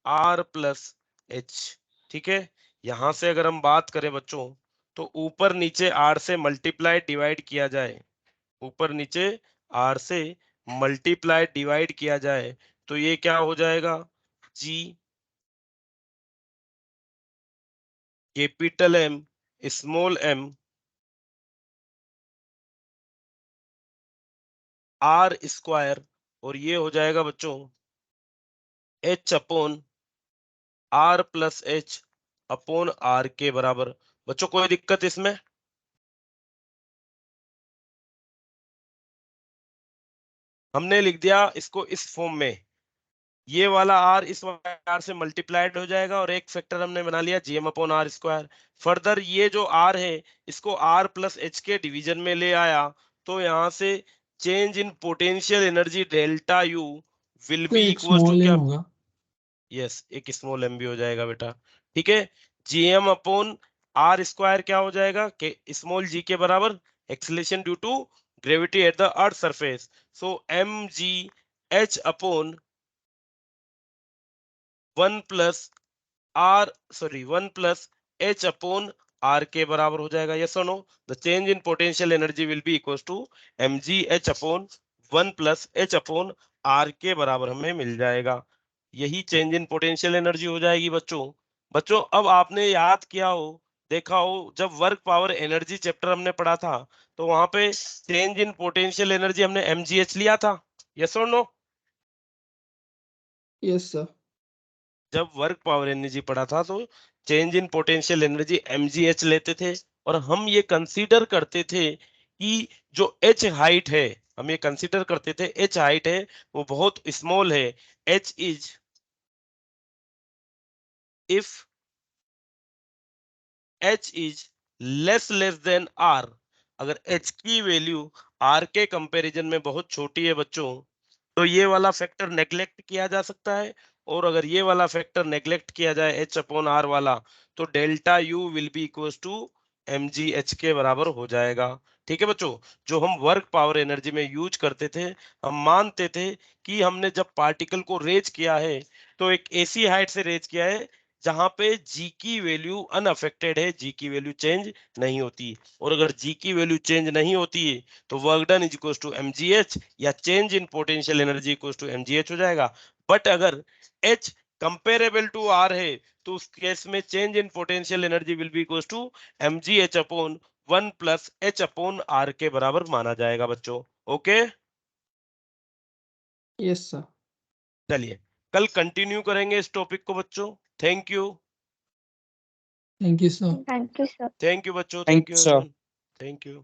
B: r plus h। ठीक है, यहां से अगर हम बात करें बच्चों तो ऊपर नीचे r से मल्टीप्लाई डिवाइड किया जाए, ऊपर नीचे r से मल्टीप्लाई डिवाइड किया जाए तो ये क्या हो जाएगा? g capital M small M R square, और ये हो जाएगा बच्चों h upon R plus H upon R के बराबर। बच्चों कोई दिक्कत इसमें? हमने लिख दिया इसको इस फॉर्म में, ये वाला r इस वाला r से मल्टीप्लाइड हो जाएगा और एक फैक्टर हमने बना लिया gm/r²। फर्दर ये जो r है इसको r प्लस h के डिवीजन में ले आया, तो यहाँ से change in potential energy delta u will
C: तो
B: बी
C: एक
B: इक्वल टू
C: स्मॉल
B: क्या?
C: एम होगा।
B: यस, एक स्मॉल m भी हो जाएगा बेटा, ठीक है। gm/r² क्या हो जाएगा कि स्मॉल g के बराबर acceleration due to gravity at the earth surface, so mgh upon 1 plus h upon r के बराबर हो जाएगा। यस और no? The change in potential energy will be equal to mgh upon 1 plus h upon r के बराबर हमें मिल जाएगा। यही चेंज इन पोटेंशियल एनर्जी हो जाएगी बच्चों। बच्चों अब आपने याद किया हो, देखा हो, जब वर्क पावर एनर्जी चैप्टर हमने पढ़ा था तो वहां पे चेंज इन पोटेंशियल एनर्जी हमने mgh लिया था। यस और नो?
C: Yes sir.
B: जब वर्क पावर एनर्जी पढ़ा था तो change in potential energy mgh लेते थे, और हम ये कंसीडर करते थे कि जो h हाइट है, हम ये कंसीडर करते थे h हाइट है वो बहुत स्मॉल है। h is if h is less than r, अगर h की वैल्यू r के कंपैरिजन में बहुत छोटी है बच्चों, तो ये वाला फैक्टर नेग्लेक्ट किया जा सकता है, और अगर ये वाला फैक्टर नेग्लेक्ट किया जाए h/r वाला, तो delta u will be equal to mgh के बराबर हो जाएगा। ठीक है बच्चों, जो हम वर्क पावर एनर्जी में यूज करते थे, हम मानते थे कि हमने जब पार्टिकल को रेज किया है तो एक ऐसी हाइट से रेज किया है जहां पे g की वैल्यू अनअफेक्टेड है, g की वैल्यू चेंज नहीं होती, और अगर g की वैल्यू चेंज नहीं होती है तो work done is equal to mgh या change in potential energy equal to mgh हो जाएगा। बट अगर h कंपेरेबल टू r है तो उस केस में change in potential energy will be equal to mgh upon 1 plus h upon r के बराबर माना जाएगा बच्चों। Okay,
C: yes sir.
B: चलिए कल कंटिन्यू करेंगे इस टॉपिक को बच्चों। Thank you.
C: Thank you sir.
D: Thank you, sir.
B: Thank you बच्चों,
E: Thank
B: thank
E: you,
B: you
E: sir.
B: Everyone, thank you.